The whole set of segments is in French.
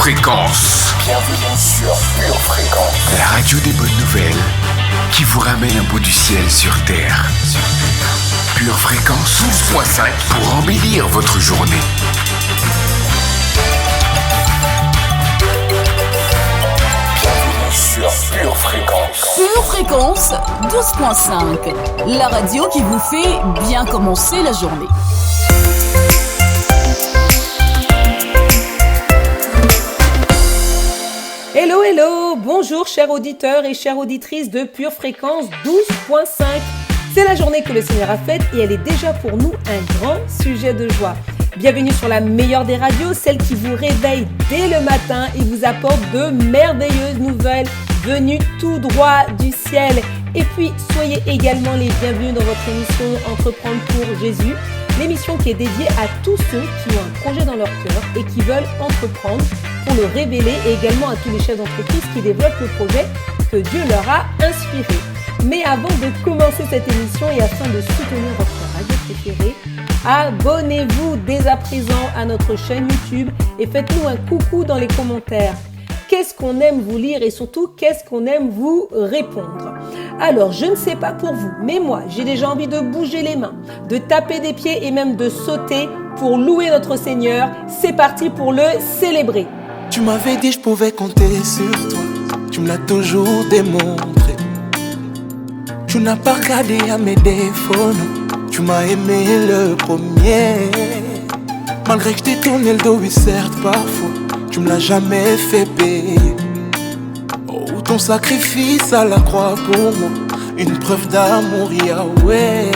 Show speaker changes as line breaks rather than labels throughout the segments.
Fréquence.
Bienvenue sur Pure Fréquence.
La radio des bonnes nouvelles qui vous ramène un bout du ciel sur Terre. Pure Fréquence 12.5 pour embellir votre journée.
Bienvenue sur Pure Fréquence.
Pure Fréquence 12.5. La radio qui vous fait bien commencer la journée.
Hello, hello, bonjour chers auditeurs et chères auditrices de Pure Fréquence 12.5. C'est la journée que le Seigneur a faite et elle est déjà pour nous un grand sujet de joie. Bienvenue sur la meilleure des radios, celle qui vous réveille dès le matin et vous apporte de merveilleuses nouvelles venues tout droit du ciel. Et puis, soyez également les bienvenus dans votre émission Entreprendre pour Jésus, l'émission qui est dédiée à tous ceux qui ont un projet dans leur cœur et qui veulent entreprendre pour le révéler, et également à tous les chefs d'entreprise qui développent le projet que Dieu leur a inspiré. Mais avant de commencer cette émission et afin de soutenir votre radio préférée, abonnez-vous dès à présent à notre chaîne YouTube et faites-nous un coucou dans les commentaires. Qu'est-ce qu'on aime vous lire et surtout qu'est-ce qu'on aime vous répondre? Alors, je ne sais pas pour vous, mais moi, j'ai déjà envie de bouger les mains, de taper des pieds et même de sauter pour louer notre Seigneur. C'est parti pour le célébrer.
Tu m'avais dit je pouvais compter sur toi, tu me l'as toujours démontré. Tu n'as pas regardé à mes défauts, non. Tu m'as aimé le premier. Malgré que je t'ai tourné le dos, oui certes parfois, tu me l'as jamais fait payer. Oh, ton sacrifice à la croix pour moi, une preuve d'amour, Yahweh.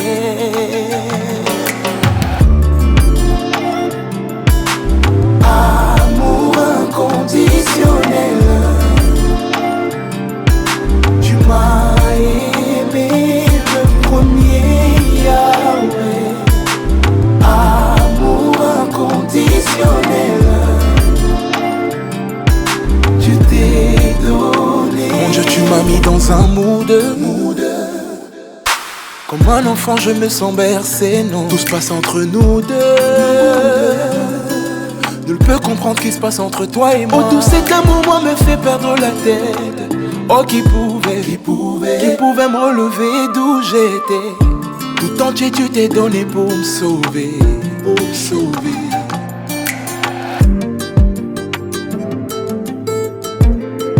Amour inconditionnel, tu m'as aimé le premier, Yahweh. Amour inconditionnel, tu t'es donné. Mon Dieu, tu m'as mis dans un mood. Comme un enfant, je me sens bercé, non. Tout se passe entre nous deux. Nul peut comprendre ce qui se passe entre toi et moi. Oh, tout cet amour, moi, me fait perdre la tête. Oh, qui pouvait me relever d'où j'étais. Tout entier, tu t'es donné pour me sauver.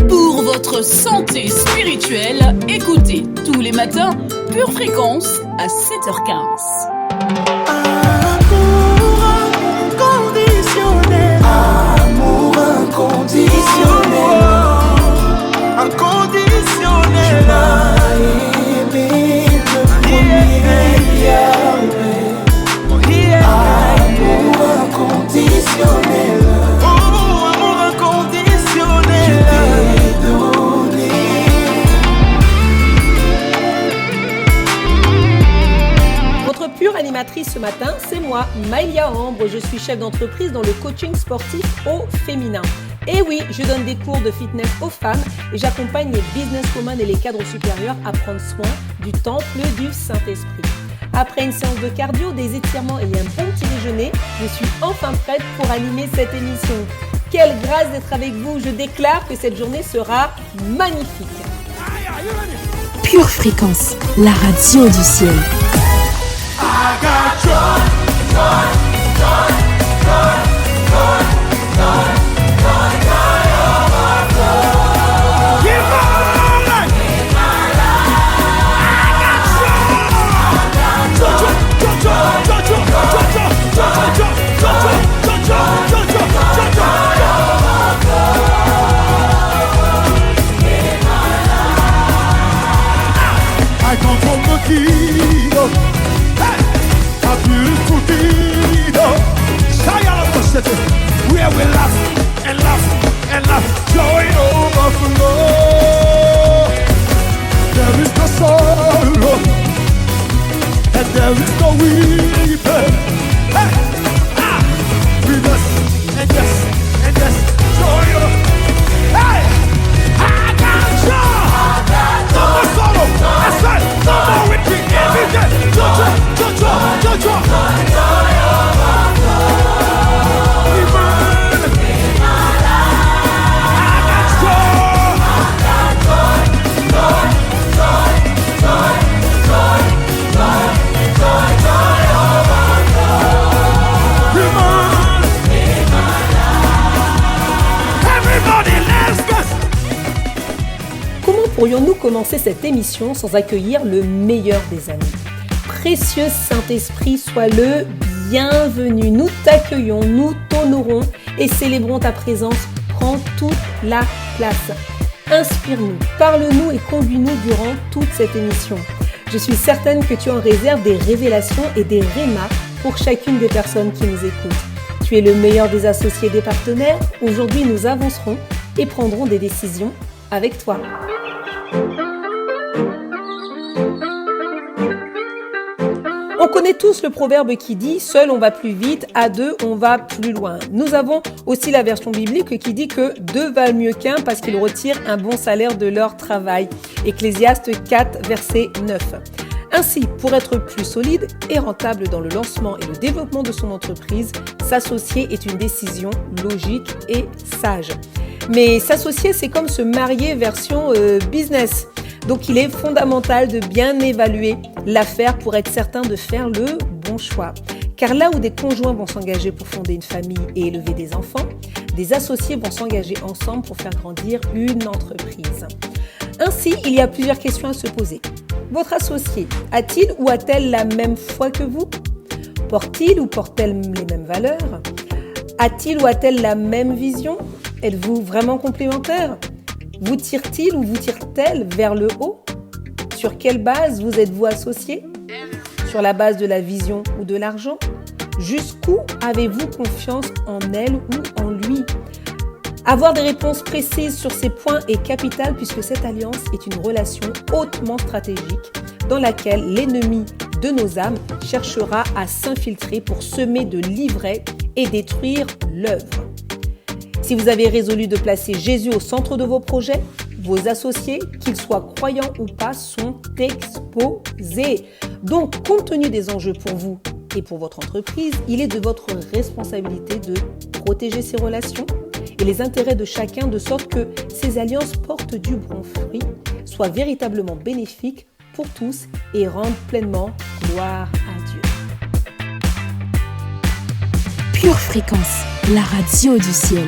Pour votre santé spirituelle, écoutez tous les matins Pure Fréquence à 7h15.
Amour inconditionnel, inconditionnel. Tu m'as aimé le premier, Yahweh. Amour inconditionnel. Oh, amour inconditionnel. Tu t'es donné.
Votre pure animatrice ce matin, c'est moi, Maïlia Ambre. Je suis chef d'entreprise dans le coaching sportif au féminin. Et oui, je donne des cours de fitness aux femmes et j'accompagne les businesswomen et les cadres supérieurs à prendre soin du temple du Saint-Esprit. Après une séance de cardio, des étirements et un bon petit déjeuner, je suis enfin prête pour animer cette émission. Quelle grâce d'être avec vous, je déclare que cette journée sera magnifique.
Pure Fréquence, la radio du ciel.
I come from the kingdom. Hey!
pourrions-nous commencer cette émission sans accueillir le meilleur des amis? Précieux Saint-Esprit, sois le bienvenu. Nous t'accueillons, nous t'honorons et célébrons ta présence. Prends toute la place. Inspire-nous, parle-nous et conduis-nous durant toute cette émission. Je suis certaine que tu en réserves des révélations et des rémas pour chacune des personnes qui nous écoutent. Tu es le meilleur des associés et des partenaires. Aujourd'hui, nous avancerons et prendrons des décisions avec toi. On connaît tous le proverbe qui dit « Seul on va plus vite, à deux on va plus loin ». Nous avons aussi la version biblique qui dit que deux valent mieux qu'un parce qu'ils retirent un bon salaire de leur travail. Ecclésiaste 4, verset 9. Ainsi, pour être plus solide et rentable dans le lancement et le développement de son entreprise, s'associer est une décision logique et sage. Mais s'associer, c'est comme se marier version business. Donc il est fondamental de bien évaluer l'affaire pour être certain de faire le bon choix. Car là où des conjoints vont s'engager pour fonder une famille et élever des enfants, des associés vont s'engager ensemble pour faire grandir une entreprise. Ainsi, il y a plusieurs questions à se poser. Votre associé a-t-il ou a-t-elle la même foi que vous? Porte-t-il ou porte-t-elle les mêmes valeurs? A-t-il ou a-t-elle la même vision? Êtes-vous vraiment complémentaires? Vous tire-t-il ou vous tire-t-elle vers le haut? Sur quelle base vous êtes-vous associés? Sur la base de la vision ou de l'argent? Jusqu'où avez-vous confiance en elle ou en lui? Avoir des réponses précises sur ces points est capital puisque cette alliance est une relation hautement stratégique dans laquelle l'ennemi de nos âmes cherchera à s'infiltrer pour semer de l'ivraie et détruire l'œuvre. Si vous avez résolu de placer Jésus au centre de vos projets, vos associés, qu'ils soient croyants ou pas, sont exposés. Donc, compte tenu des enjeux pour vous et pour votre entreprise, il est de votre responsabilité de protéger ces relations et les intérêts de chacun de sorte que ces alliances portent du bon fruit, soient véritablement bénéfiques pour tous et rendent pleinement gloire à Dieu.
Pure Fréquence, la radio du ciel.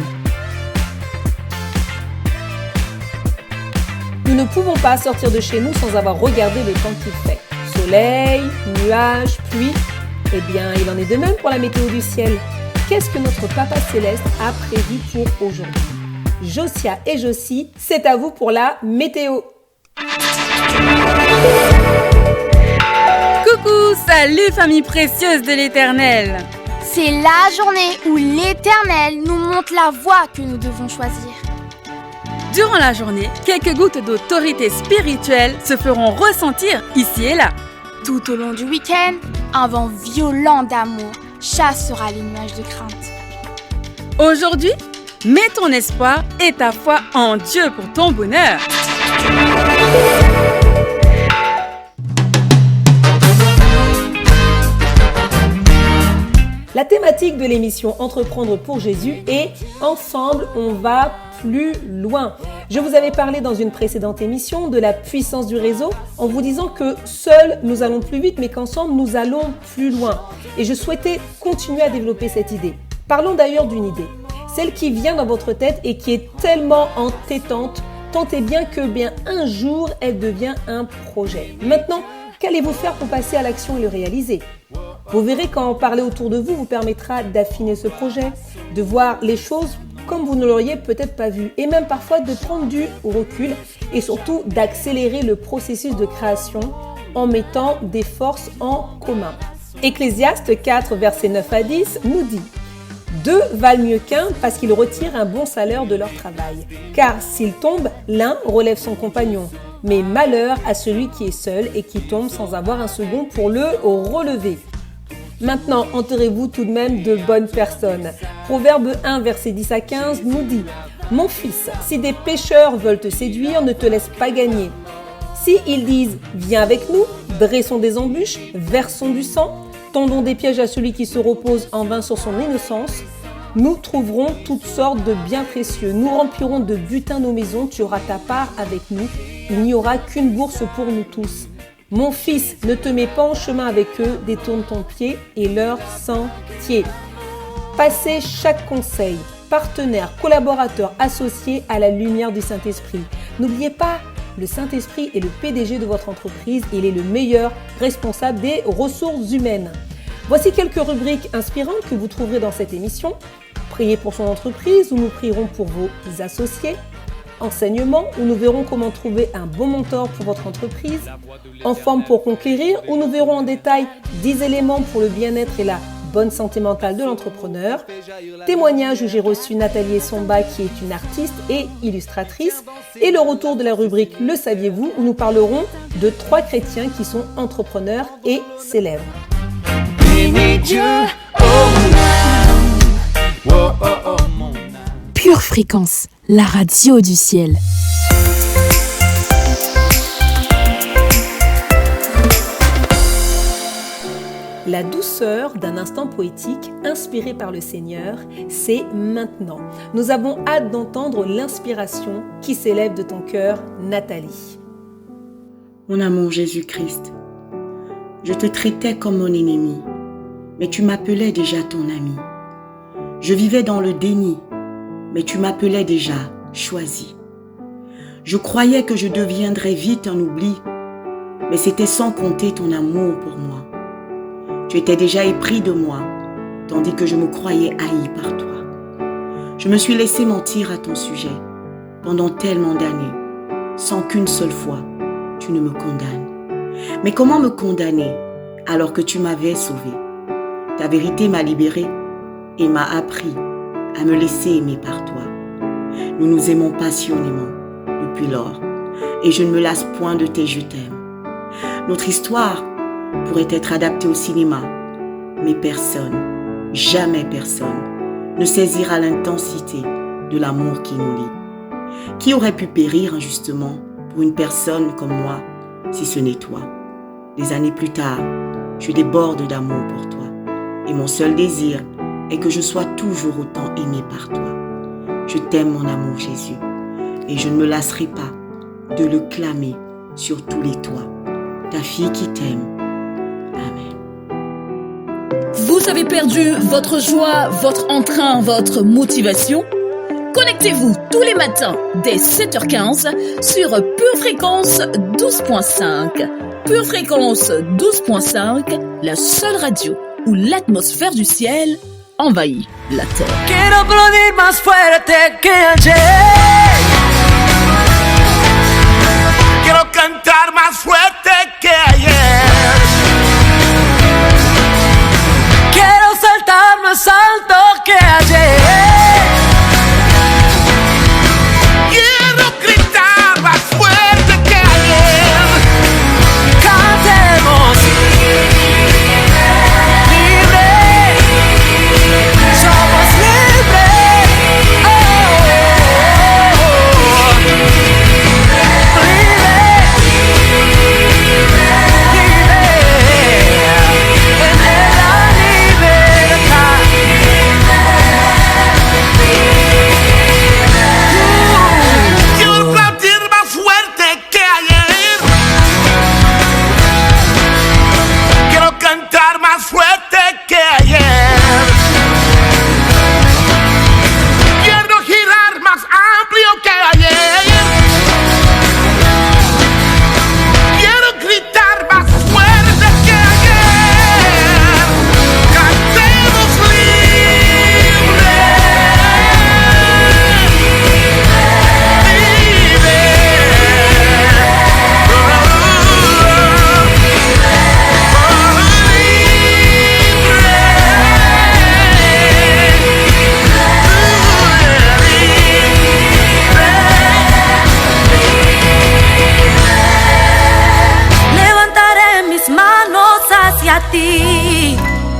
Nous ne pouvons pas sortir de chez nous sans avoir regardé le temps qu'il fait. Soleil, nuages, pluie. Eh bien, il en est de même pour la météo du ciel. Qu'est-ce que notre Papa Céleste a prévu pour aujourd'hui? Josia et Josie, c'est à vous pour la météo.
Coucou, salut famille précieuse de l'Éternel.
C'est la journée où l'Éternel nous montre la voie que nous devons choisir.
Durant la journée, quelques gouttes d'autorité spirituelle se feront ressentir ici et là.
Tout au long du week-end, un vent violent d'amour chassera les nuages de crainte.
Aujourd'hui, mets ton espoir et ta foi en Dieu pour ton bonheur.
La thématique de l'émission Entreprendre pour Jésus est « Ensemble, on va plus loin ». Je vous avais parlé dans une précédente émission de la puissance du réseau en vous disant que seuls nous allons plus vite mais qu'ensemble nous allons plus loin. Et je souhaitais continuer à développer cette idée. Parlons d'ailleurs d'une idée, celle qui vient dans votre tête et qui est tellement entêtante, tant et bien que un jour elle devient un projet. Maintenant, qu'allez-vous faire pour passer à l'action et le réaliser? Vous verrez qu'en parler autour de vous permettra d'affiner ce projet, de voir les choses comme vous ne l'auriez peut-être pas vu et même parfois de prendre du recul et surtout d'accélérer le processus de création en mettant des forces en commun. Ecclésiaste 4, versets 9 à 10 nous dit « Deux valent mieux qu'un parce qu'ils retirent un bon salaire de leur travail. Car s'il tombe, l'un relève son compagnon. Mais malheur à celui qui est seul et qui tombe sans avoir un second pour le relever. » Maintenant, entourez-vous tout de même de bonnes personnes. Proverbe 1, verset 10 à 15 nous dit « Mon fils, si des pécheurs veulent te séduire, ne te laisse pas gagner. Si ils disent « Viens avec nous, dressons des embûches, versons du sang, tendons des pièges à celui qui se repose en vain sur son innocence, nous trouverons toutes sortes de biens précieux. Nous remplirons de butin nos maisons, tu auras ta part avec nous. Il n'y aura qu'une bourse pour nous tous. Mon fils, ne te mets pas en chemin avec eux, détourne ton pied et leur sentier. » Passez chaque conseil, partenaire, collaborateur, associé à la lumière du Saint-Esprit. N'oubliez pas le Saint-Esprit est le PDG de votre entreprise. Il est le meilleur responsable des ressources humaines. Voici quelques rubriques inspirantes que vous trouverez dans cette émission. Priez pour son entreprise, où nous prierons pour vos associés. Enseignement, où nous verrons comment trouver un bon mentor pour votre entreprise. En forme pour conquérir, où nous verrons en détail 10 éléments pour le bien-être et la bonne santé mentale de l'entrepreneur. Témoignage où j'ai reçu Nathalie Essomba qui est une artiste et illustratrice. Et le retour de la rubrique Le saviez-vous, où nous parlerons de 3 chrétiens qui sont entrepreneurs et célèbres.
Pure Fréquence, la radio du ciel.
La douceur d'un instant poétique inspiré par le Seigneur, c'est maintenant. Nous avons hâte d'entendre l'inspiration qui s'élève de ton cœur, Nathalie.
Mon amour Jésus-Christ, je te traitais comme mon ennemi, mais tu m'appelais déjà ton ami. Je vivais dans le déni, mais tu m'appelais déjà choisi. Je croyais que je deviendrais vite un oubli, mais c'était sans compter ton amour pour moi. Tu étais déjà épris de moi, tandis que je me croyais haï par toi. Je me suis laissé mentir à ton sujet pendant tellement d'années, sans qu'une seule fois tu ne me condamnes. Mais comment me condamner alors que tu m'avais sauvé? Ta vérité m'a libéré et m'a appris à me laisser aimer par toi. Nous nous aimons passionnément depuis lors et je ne me lasse point de tes je t'aime. Notre histoire pourrait être adaptée au cinéma, mais personne, jamais personne, ne saisira l'intensité de l'amour qui nous lie. Qui aurait pu périr injustement pour une personne comme moi, si ce n'est toi? Des années plus tard, je déborde d'amour pour toi et mon seul désir est que je sois toujours autant aimé par toi. Je t'aime mon amour Jésus et je ne me lasserai pas de le clamer sur tous les toits. Ta fille qui t'aime. Amen.
Vous avez perdu votre joie, votre entrain, votre motivation? Connectez-vous tous les matins dès 7h15 sur Pure Fréquence 12.5. Pure Fréquence 12.5, la seule radio où l'atmosphère du ciel envahit la terre.
Quiero aplaudir más fuerte que ayer. Quiero cantar más fuerte que ayer. Quiero saltar más alto que ayer. Quiero gritar más fuerte que ayer. Cantemos.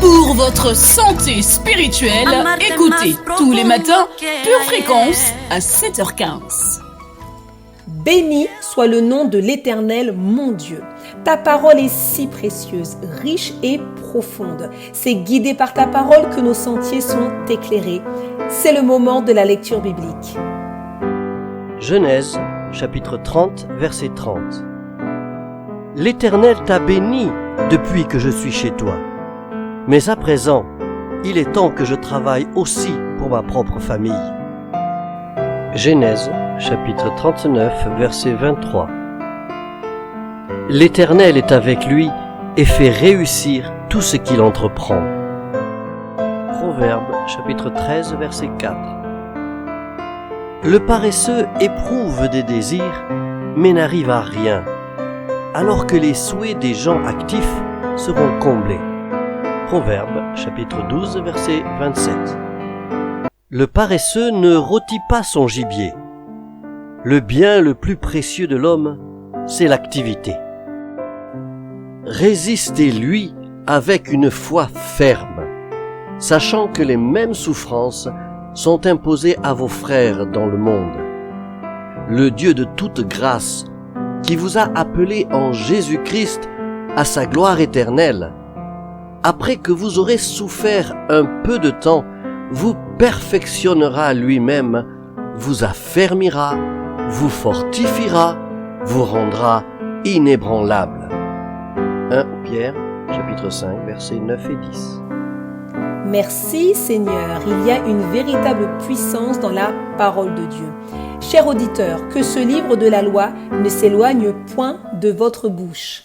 Pour votre santé spirituelle, écoutez tous les matins Pure Fréquence à 7h15.
Béni soit le nom de l'Éternel, mon Dieu. Ta parole est si précieuse, riche et profonde. C'est guidé par ta parole que nos sentiers sont éclairés. C'est le moment de la lecture biblique.
Genèse, chapitre 30, verset 30. L'Éternel t'a béni depuis que je suis chez toi. Mais à présent, il est temps que je travaille aussi pour ma propre famille. Genèse, chapitre 39, verset 23. L'Éternel est avec lui et fait réussir tout ce qu'il entreprend. Proverbe chapitre 13 verset 4. Le paresseux éprouve des désirs, mais n'arrive à rien, alors que les souhaits des gens actifs seront comblés. Proverbe chapitre 12 verset 27. Le paresseux ne rôtit pas son gibier. Le bien le plus précieux de l'homme, c'est l'activité. Résistez-lui avec une foi ferme, sachant que les mêmes souffrances sont imposées à vos frères dans le monde. Le Dieu de toute grâce, qui vous a appelés en Jésus-Christ à sa gloire éternelle, après que vous aurez souffert un peu de temps, vous perfectionnera lui-même, vous affermira, vous fortifiera, vous rendra inébranlable. 1 Pierre, chapitre 5, versets 9 et 10.
Merci Seigneur, il y a une véritable puissance dans la parole de Dieu. Chers auditeurs, que ce livre de la loi ne s'éloigne point de votre bouche.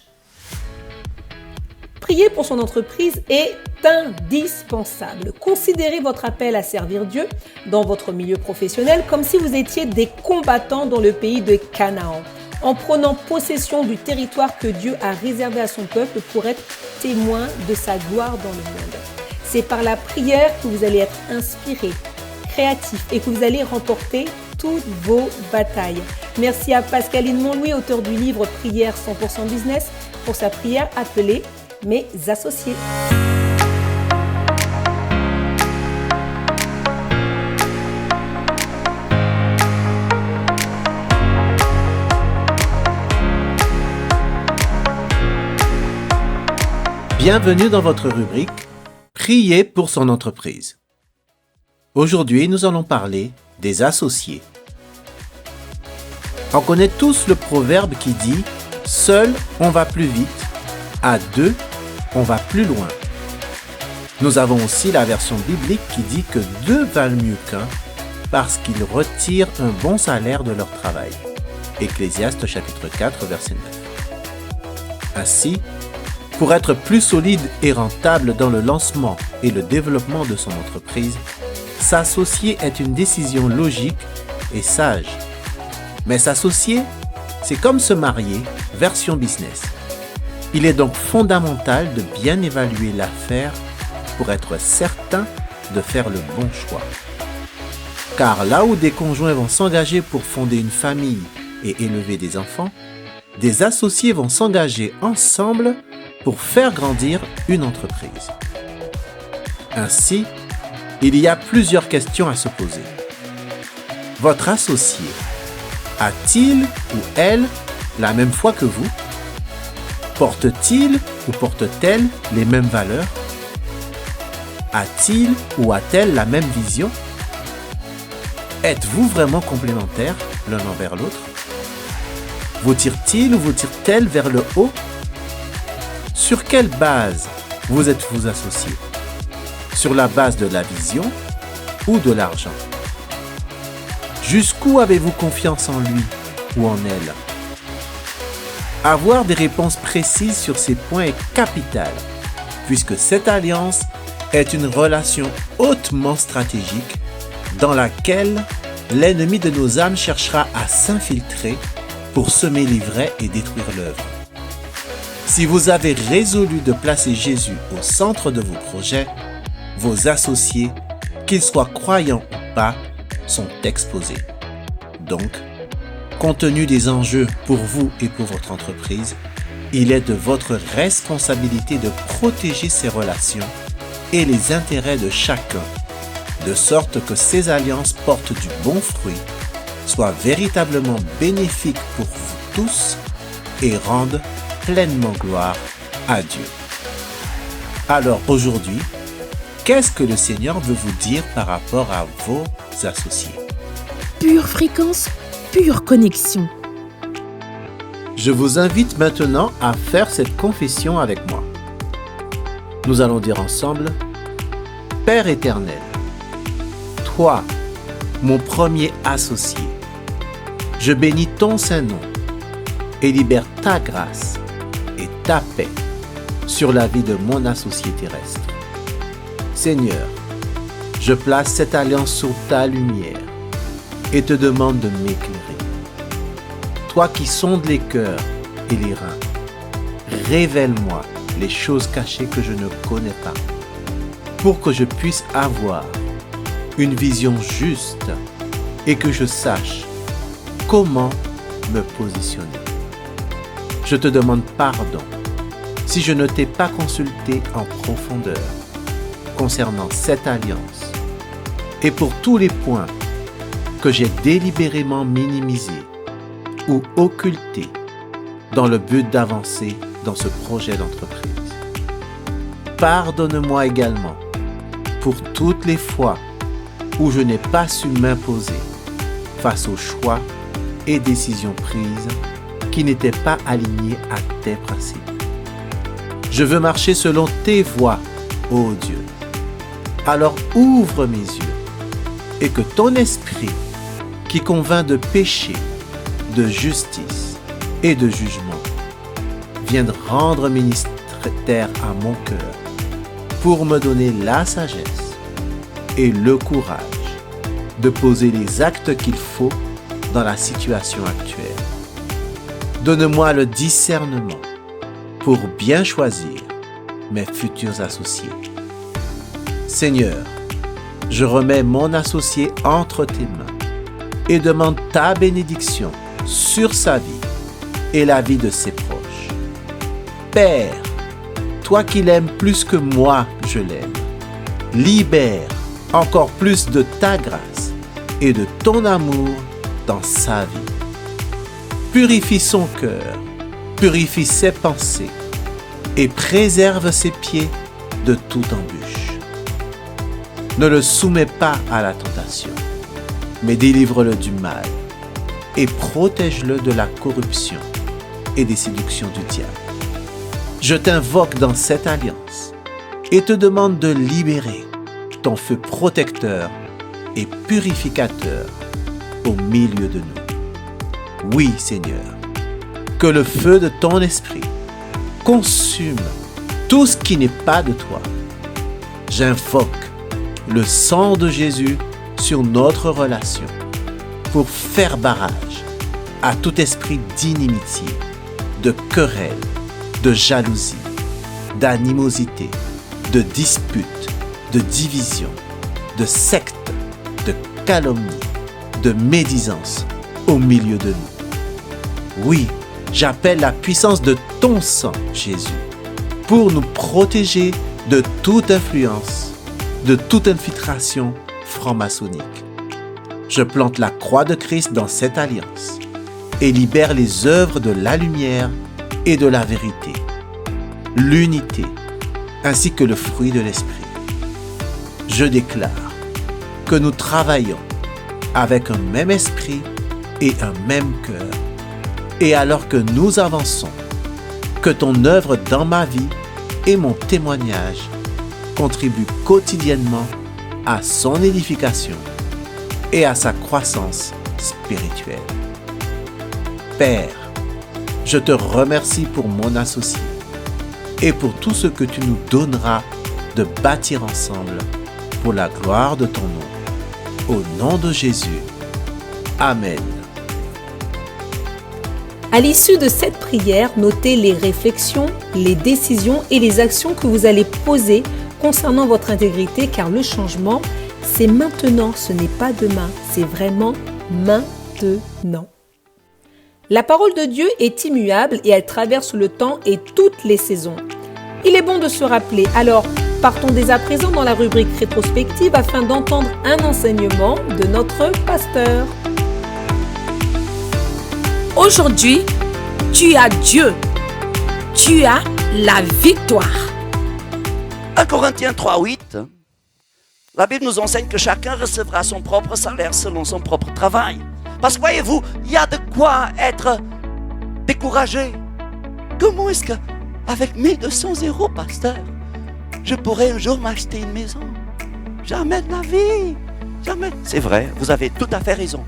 Prier pour son entreprise est indispensable. Considérez votre appel à servir Dieu dans votre milieu professionnel comme si vous étiez des combattants dans le pays de Canaan, en prenant possession du territoire que Dieu a réservé à son peuple pour être témoin de sa gloire dans le monde. C'est par la prière que vous allez être inspiré, créatif et que vous allez remporter toutes vos batailles. Merci à Pascaline Montlouis, auteur du livre Prière 100% Business, pour sa prière appelée « Mes associés ».
Bienvenue dans votre rubrique « Prier pour son entreprise ». Aujourd'hui, nous allons parler des associés. On connaît tous le proverbe qui dit « Seul, on va plus vite, à deux, on va plus loin ». Nous avons aussi la version biblique qui dit que deux valent mieux qu'un parce qu'ils retirent un bon salaire de leur travail. Ecclésiaste chapitre 4, verset 9. Ainsi, pour être plus solide et rentable dans le lancement et le développement de son entreprise, s'associer est une décision logique et sage. Mais s'associer, c'est comme se marier, version business. Il est donc fondamental de bien évaluer l'affaire pour être certain de faire le bon choix. Car là où des conjoints vont s'engager pour fonder une famille et élever des enfants, des associés vont s'engager ensemble pour faire grandir une entreprise. Ainsi, il y a plusieurs questions à se poser. Votre associé a-t-il ou elle la même foi que vous? Porte-t-il ou porte-t-elle les mêmes valeurs? A-t-il ou a-t-elle la même vision? Êtes-vous vraiment complémentaires l'un envers l'autre? Vous tire-t-il ou vous tire-t-elle vers le haut? Sur quelle base vous êtes-vous associés? Sur la base de la vision ou de l'argent? Jusqu'où avez-vous confiance en lui ou en elle? Avoir des réponses précises sur ces points est capital, puisque cette alliance est une relation hautement stratégique dans laquelle l'ennemi de nos âmes cherchera à s'infiltrer pour semer l'ivraie et détruire l'œuvre. Si vous avez résolu de placer Jésus au centre de vos projets, vos associés, qu'ils soient croyants ou pas, sont exposés. Donc, compte tenu des enjeux pour vous et pour votre entreprise, il est de votre responsabilité de protéger ces relations et les intérêts de chacun, de sorte que ces alliances portent du bon fruit, soient véritablement bénéfiques pour vous tous et rendent pleinement gloire à Dieu. Alors aujourd'hui, qu'est-ce que le Seigneur veut vous dire par rapport à vos associés?
Pure fréquence, pure connexion.
Je vous invite maintenant à faire cette confession avec moi. Nous allons dire ensemble: Père éternel, toi, mon premier associé, je bénis ton Saint-Nom et libère ta grâce ta paix sur la vie de mon associé terrestre. Seigneur, je place cette alliance sous ta lumière et te demande de m'éclairer. Toi qui sondes les cœurs et les reins, révèle-moi les choses cachées que je ne connais pas, pour que je puisse avoir une vision juste et que je sache comment me positionner. Je te demande pardon si je ne t'ai pas consulté en profondeur concernant cette alliance et pour tous les points que j'ai délibérément minimisés ou occultés dans le but d'avancer dans ce projet d'entreprise. Pardonne-moi également pour toutes les fois où je n'ai pas su m'imposer face aux choix et décisions prises qui n'étaient pas alignés à tes principes. Je veux marcher selon tes voies, ô Dieu. Alors ouvre mes yeux et que ton esprit, qui convainc de péché, de justice et de jugement, vienne rendre ministère à mon cœur pour me donner la sagesse et le courage de poser les actes qu'il faut dans la situation actuelle. Donne-moi le discernement pour bien choisir mes futurs associés. Seigneur, je remets mon associé entre tes mains et demande ta bénédiction sur sa vie et la vie de ses proches. Père, toi qui l'aimes plus que moi, je l'aime. Libère encore plus de ta grâce et de ton amour dans sa vie. Purifie son cœur, purifie ses pensées et préserve ses pieds de toute embûche. Ne le soumets pas à la tentation, mais délivre-le du mal et protège-le de la corruption et des séductions du diable. Je t'invoque dans cette alliance et te demande de libérer ton feu protecteur et purificateur au milieu de nous. Oui, Seigneur, que le feu de ton esprit consume tout ce qui n'est pas de toi. J'invoque le sang de Jésus sur notre relation pour faire barrage à tout esprit d'inimitié, de querelle, de jalousie, d'animosité, de dispute, de division, de secte, de calomnie, de médisance au milieu de nous. Oui, j'appelle la puissance de ton sang, Jésus, pour nous protéger de toute influence, de toute infiltration franc-maçonnique. Je plante la croix de Christ dans cette alliance et libère les œuvres de la lumière et de la vérité, l'unité, ainsi que le fruit de l'esprit. Je déclare que nous travaillons avec un même esprit et un même cœur, et alors que nous avançons, que ton œuvre dans ma vie et mon témoignage contribuent quotidiennement à son édification et à sa croissance spirituelle. Père, je te remercie pour mon associé et pour tout ce que tu nous donneras de bâtir ensemble pour la gloire de ton nom. Au nom de Jésus. Amen.
À l'issue de cette prière, notez les réflexions, les décisions et les actions que vous allez poser concernant votre intégrité, car le changement, c'est maintenant, ce n'est pas demain, c'est vraiment maintenant. La parole de Dieu est immuable et elle traverse le temps et toutes les saisons. Il est bon de se rappeler, alors partons dès à présent dans la rubrique rétrospective afin d'entendre un enseignement de notre pasteur.
Aujourd'hui, tu as Dieu. Tu as la victoire.
1 Corinthiens 3:8, la Bible nous enseigne que chacun recevra son propre salaire selon son propre travail. Parce que voyez-vous, il y a de quoi être découragé. Comment est-ce que, avec 1200 €, pasteur, je pourrais un jour m'acheter une maison? Jamais de la vie. Jamais. C'est vrai, vous avez tout à fait raison.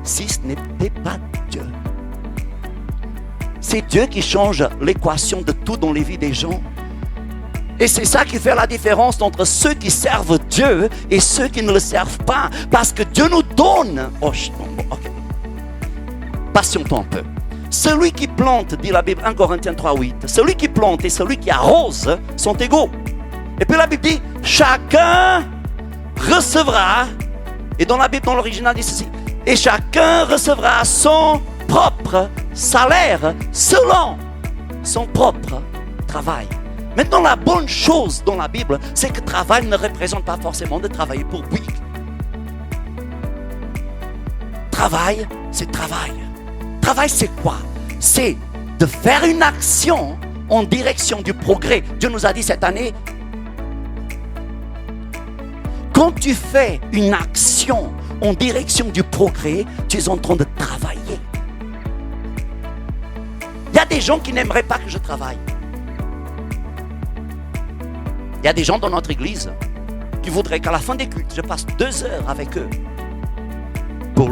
Si ce n'était pas Dieu. c'est Dieu qui change l'équation de tout dans les vies des gens. Et c'est ça qui fait la différence entre ceux qui servent Dieu et ceux qui ne le servent pas. Parce que Dieu nous donne... Patientons un peu. Celui qui plante, dit la Bible 1 Corinthiens 3:8, celui qui plante et celui qui arrose sont égaux. Et puis la Bible dit, chacun recevra, et dans la Bible, dans l'original, dit ceci, et chacun recevra son propre salaire selon son propre travail. Maintenant, la bonne chose dans la Bible, c'est que travail ne représente pas forcément de travailler pour Bouygues. Travail, c'est travail. Travail, c'est quoi? C'est de faire une action en direction du progrès. Dieu nous a dit cette année, quand tu fais une action en direction du progrès, tu es en train de travailler. Il y a des gens qui n'aimeraient pas que je travaille. Il y a des gens dans notre église qui voudraient qu'à la fin des cultes, je passe 2 heures avec eux pour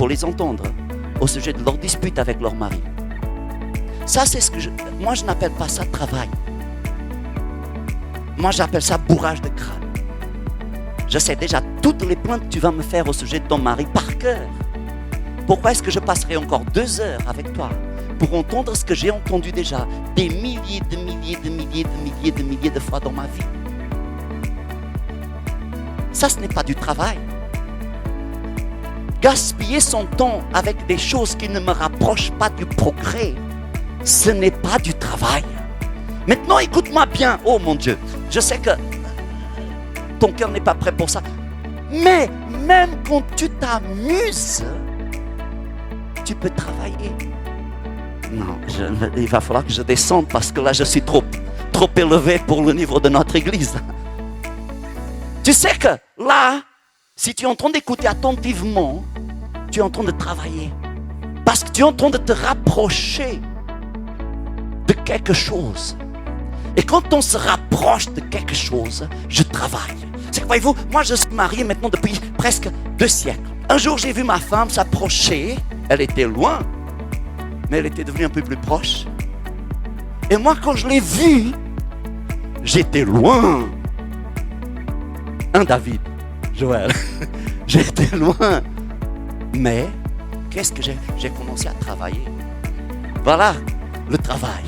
les entendre au sujet de leur dispute avec leur mari. Ça, c'est ce que moi, je n'appelle pas ça travail. Moi, j'appelle ça bourrage de crâne. Je sais déjà toutes les plaintes que tu vas me faire au sujet de ton mari par cœur. Pourquoi est-ce que je passerai encore 2 heures avec toi pour entendre ce que j'ai entendu déjà des milliers de fois dans ma vie? Ça, ce n'est pas du travail. Gaspiller son temps avec des choses qui ne me rapprochent pas du progrès, ce n'est pas du travail. Maintenant, écoute-moi bien. Oh mon Dieu, je sais que ton cœur n'est pas prêt pour ça. Mais même quand tu t'amuses, tu peux travailler. Non, il va falloir que je descende parce que là, je suis trop élevé pour le niveau de notre église. Tu sais que là, si tu es en train d'écouter attentivement, tu es en train de travailler. Parce que tu es en train de te rapprocher de quelque chose. Et quand on se rapproche de quelque chose, je travaille. C'est que voyez-vous, moi je suis marié maintenant depuis presque 2 siècles. Un jour j'ai vu ma femme s'approcher. Elle était loin, mais elle était devenue un peu plus proche. Et moi quand je l'ai vue, j'étais loin. David, Joël, j'étais loin. Mais qu'est-ce que j'ai commencé à travailler. Voilà le travail.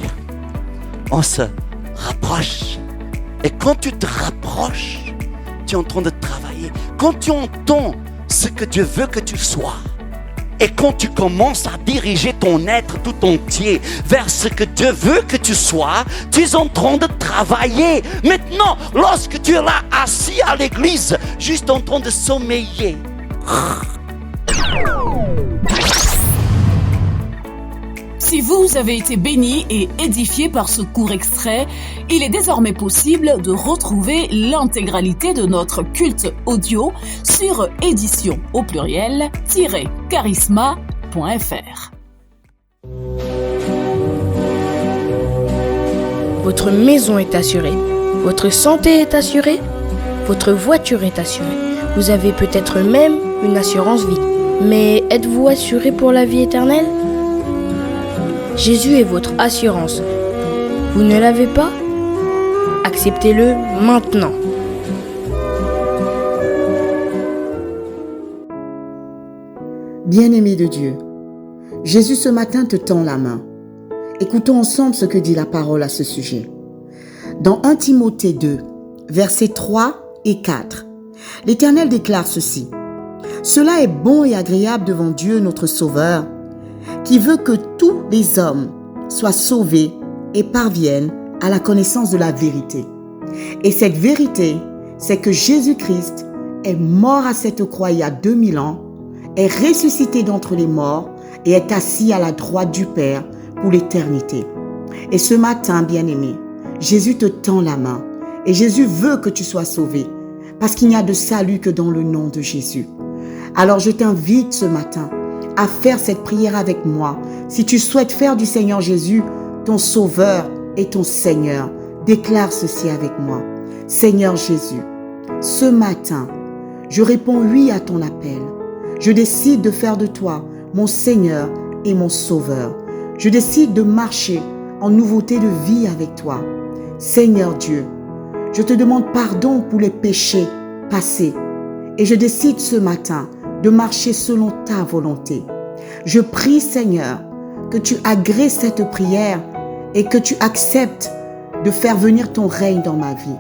On se rapproche. Et quand tu te rapproches, tu es en train de travailler. Quand tu entends ce que Dieu veut que tu sois, et quand tu commences à diriger ton être tout entier vers ce que Dieu veut que tu sois, tu es en train de travailler. Maintenant, lorsque tu es là assis à l'église, juste en train de sommeiller,
si vous avez été béni et édifié par ce court extrait, il est désormais possible de retrouver l'intégralité de notre culte audio sur édition au pluriel-charisma.fr.
Votre maison est assurée, votre santé est assurée, votre voiture est assurée. Vous avez peut-être même une assurance vie. Mais êtes-vous assuré pour la vie éternelle ? Jésus est votre assurance. Vous ne l'avez pas ? Acceptez-le maintenant.
Bien-aimé de Dieu, Jésus ce matin te tend la main. Écoutons ensemble ce que dit la parole à ce sujet. Dans 1 Timothée 2, versets 3 et 4, l'Éternel déclare ceci. « Cela est bon et agréable devant Dieu notre Sauveur, qui veut que tous les hommes soient sauvés et parviennent à la connaissance de la vérité. Et cette vérité, c'est que Jésus-Christ est mort à cette croix il y a 2000 ans, est ressuscité d'entre les morts et est assis à la droite du Père pour l'éternité. Et ce matin, bien-aimé, Jésus te tend la main et Jésus veut que tu sois sauvé parce qu'il n'y a de salut que dans le nom de Jésus. Alors je t'invite ce matin à faire cette prière avec moi. Si tu souhaites faire du Seigneur Jésus ton Sauveur et ton Seigneur, déclare ceci avec moi. Seigneur Jésus, ce matin, je réponds oui à ton appel. Je décide de faire de toi mon Seigneur et mon Sauveur. Je décide de marcher en nouveauté de vie avec toi. Seigneur Dieu, je te demande pardon pour les péchés passés et je décide ce matin de marcher selon ta volonté. Je prie, Seigneur, que tu agrées cette prière et que tu acceptes de faire venir ton règne dans ma vie.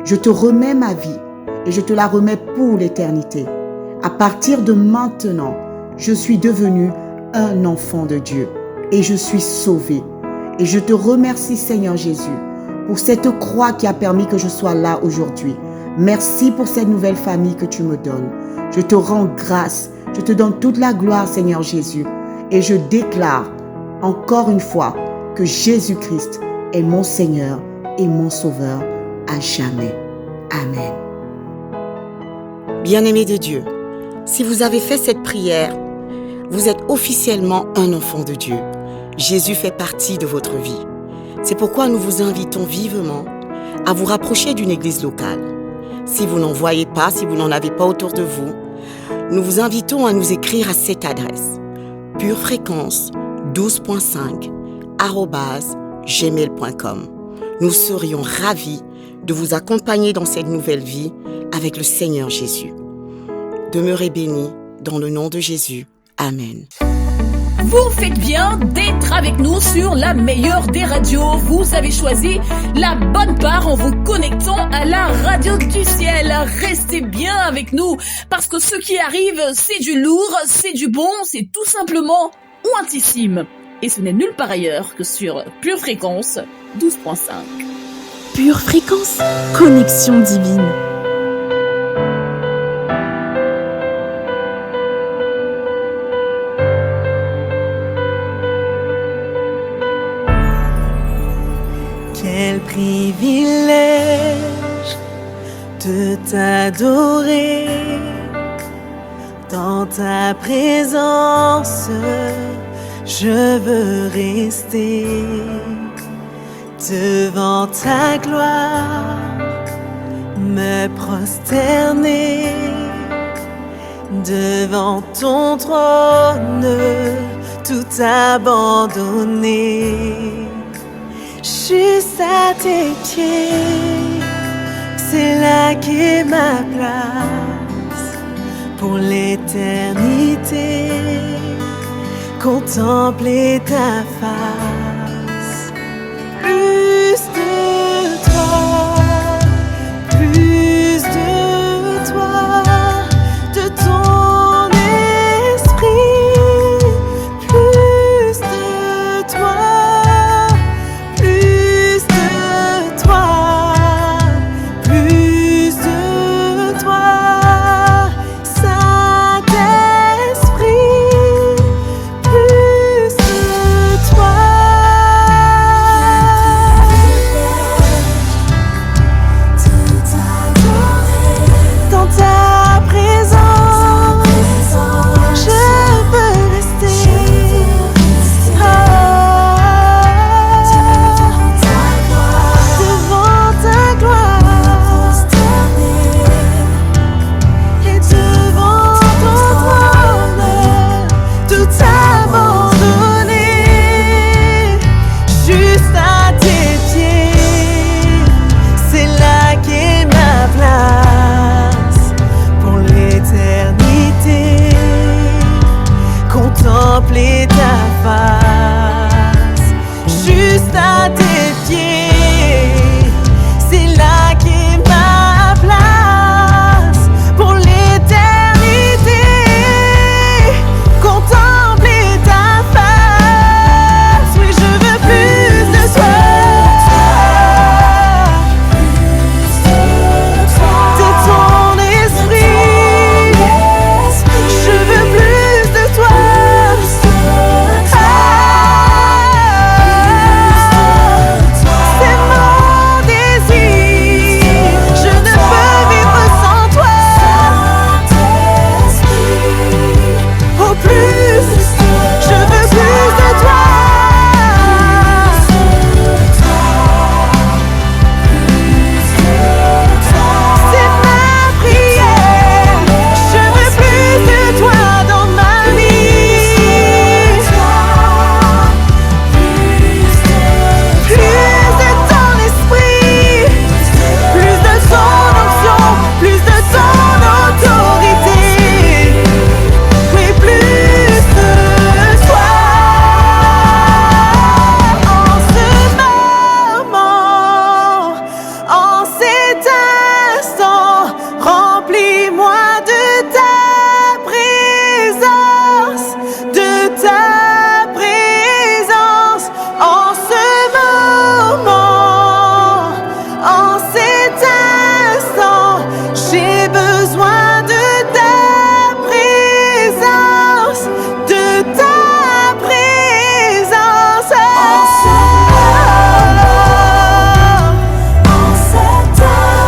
Je te remets ma vie et je te la remets pour l'éternité. À partir de maintenant, je suis devenu un enfant de Dieu et je suis sauvé. Et je te remercie, Seigneur Jésus, pour cette croix qui a permis que je sois là aujourd'hui. Merci pour cette nouvelle famille que tu me donnes. Je te rends grâce. Je te donne toute la gloire, Seigneur Jésus. Et je déclare encore une fois que Jésus-Christ est mon Seigneur et mon Sauveur à jamais. Amen. Bien-aimés de Dieu, si vous avez fait cette prière, vous êtes officiellement un enfant de Dieu. Jésus fait partie de votre vie. C'est pourquoi nous vous invitons vivement à vous rapprocher d'une église locale. Si vous n'en voyez pas, si vous n'en avez pas autour de vous, nous vous invitons à nous écrire à cette adresse purefréquence12.5@gmail.com. Nous serions ravis de vous accompagner dans cette nouvelle vie avec le Seigneur Jésus. Demeurez bénis dans le nom de Jésus. Amen.
Vous faites bien d'être avec nous sur la meilleure des radios. Vous avez choisi la bonne part en vous connectant à la radio du ciel. Restez bien avec nous parce que ce qui arrive, c'est du lourd, c'est du bon, c'est tout simplement ouintissime. Et ce n'est nulle part ailleurs que sur Pure Fréquence 12.5.
Pure Fréquence, connexion divine.
Quel privilège de t'adorer dans ta présence. Je veux rester devant ta gloire, me prosterner devant ton trône, tout abandonner. Juste à tes pieds, c'est là qu'est ma place pour l'éternité. Contempler ta face, plus de toi, de ton esprit, plus de toi, plus de toi, plus de toi, Saint-Esprit. Plus de toi. J'ai besoin de ta présence, de ta présence.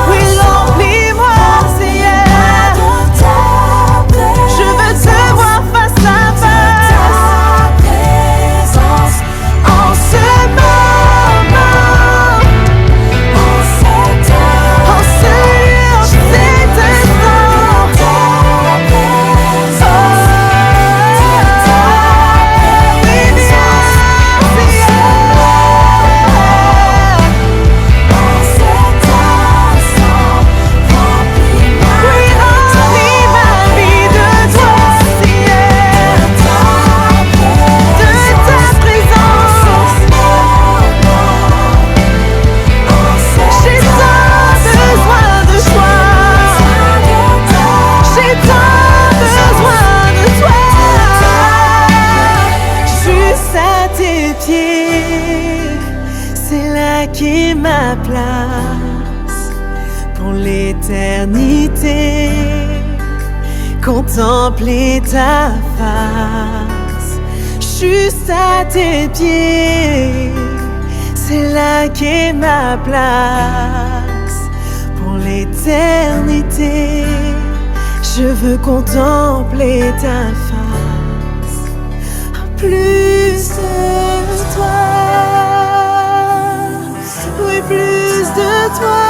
Oui, remplis-moi, Seigneur. Je veux te voir face à face. En ce moment, en ce lieu, en cet qui est ma place pour l'éternité. Contempler ta face, juste à tes pieds. C'est là qu'est ma place pour l'éternité. Je veux contempler ta face, plus de toi. Oui, plus de toi,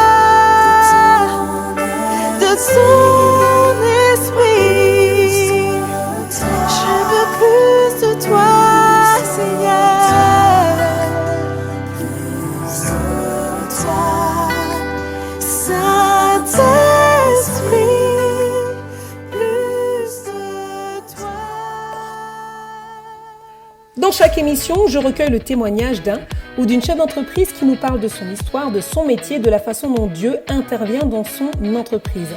de ton esprit. Je veux plus de toi, Seigneur. Plus de toi, Saint-Esprit. Plus de toi.
Dans chaque émission, je recueille le témoignage d'un ou d'une chef d'entreprise qui nous parle de son histoire, de son métier, de la façon dont Dieu intervient dans son entreprise.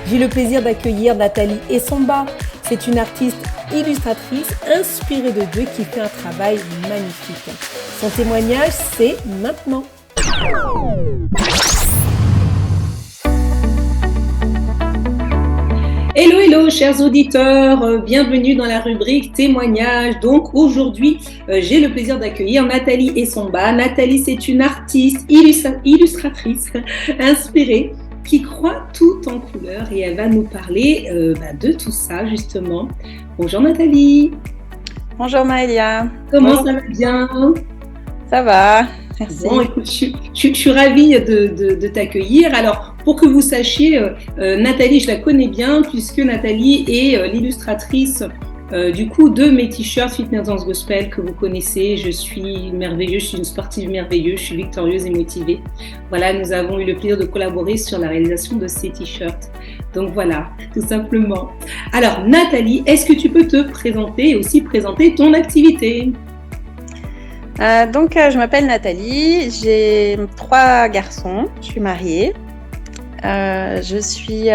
J'ai le plaisir d'accueillir Nathalie Essomba. C'est une artiste illustratrice inspirée de Dieu qui fait un travail magnifique. Son témoignage, c'est maintenant.
Hello, hello, chers auditeurs, bienvenue dans la rubrique témoignages. Donc aujourd'hui, j'ai le plaisir d'accueillir Nathalie Essomba. Nathalie, c'est une artiste illustratrice inspirée qui croit tout en couleur et elle va nous parler de tout ça justement. Bonjour Nathalie.
Bonjour Maëlia.
Comment ça va bien?
Ça va, merci.
Bon, écoute, je suis ravie de t'accueillir. Alors, pour que vous sachiez, Nathalie, je la connais bien puisque Nathalie est l'illustratrice de mes t-shirts Fitness Dance Gospel que vous connaissez. Je suis merveilleuse, je suis une sportive merveilleuse, je suis victorieuse et motivée. Voilà, nous avons eu le plaisir de collaborer sur la réalisation de ces t-shirts. Donc voilà, tout simplement. Alors Nathalie, est-ce que tu peux te présenter et aussi présenter ton activité ?
Je m'appelle Nathalie, j'ai 3 garçons, je suis mariée. Je suis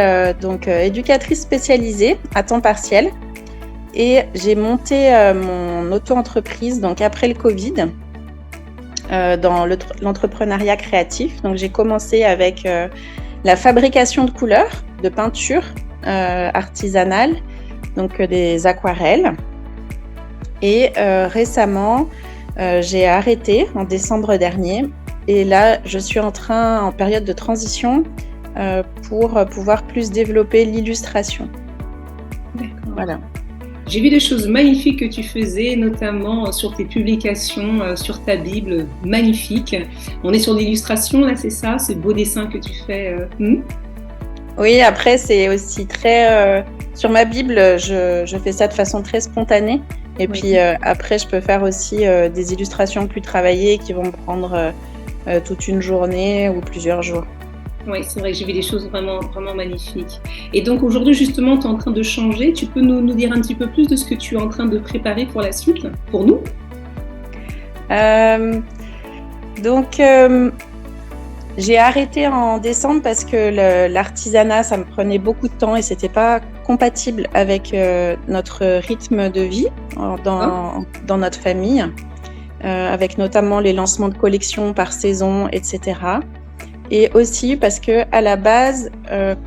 éducatrice spécialisée à temps partiel et j'ai monté mon auto-entreprise donc après le Covid dans l'entrepreneuriat créatif. Donc j'ai commencé avec la fabrication de couleurs, de peinture artisanale, donc des aquarelles. Et récemment, j'ai arrêté en décembre dernier et là je suis en période de transition pour pouvoir plus développer l'illustration.
D'accord.
Voilà.
J'ai vu des choses magnifiques que tu faisais, notamment sur tes publications, sur ta Bible, magnifique. On est sur l'illustration, là, c'est ça, ces beaux dessins que tu fais.
Oui, après, c'est aussi très... sur ma Bible, je fais ça de façon très spontanée. Et puis après, je peux faire aussi des illustrations plus travaillées qui vont me prendre toute une journée ou plusieurs jours.
Oui, c'est vrai que j'ai vu des choses vraiment, vraiment magnifiques. Et donc aujourd'hui, justement, tu es en train de changer. Tu peux nous dire un petit peu plus de ce que tu es en train de préparer pour la suite, pour nous ?
J'ai arrêté en décembre parce que l'artisanat, ça me prenait beaucoup de temps et c'était pas compatible avec notre rythme de vie dans notre famille, avec notamment les lancements de collections par saison, etc. Et aussi parce que à la base,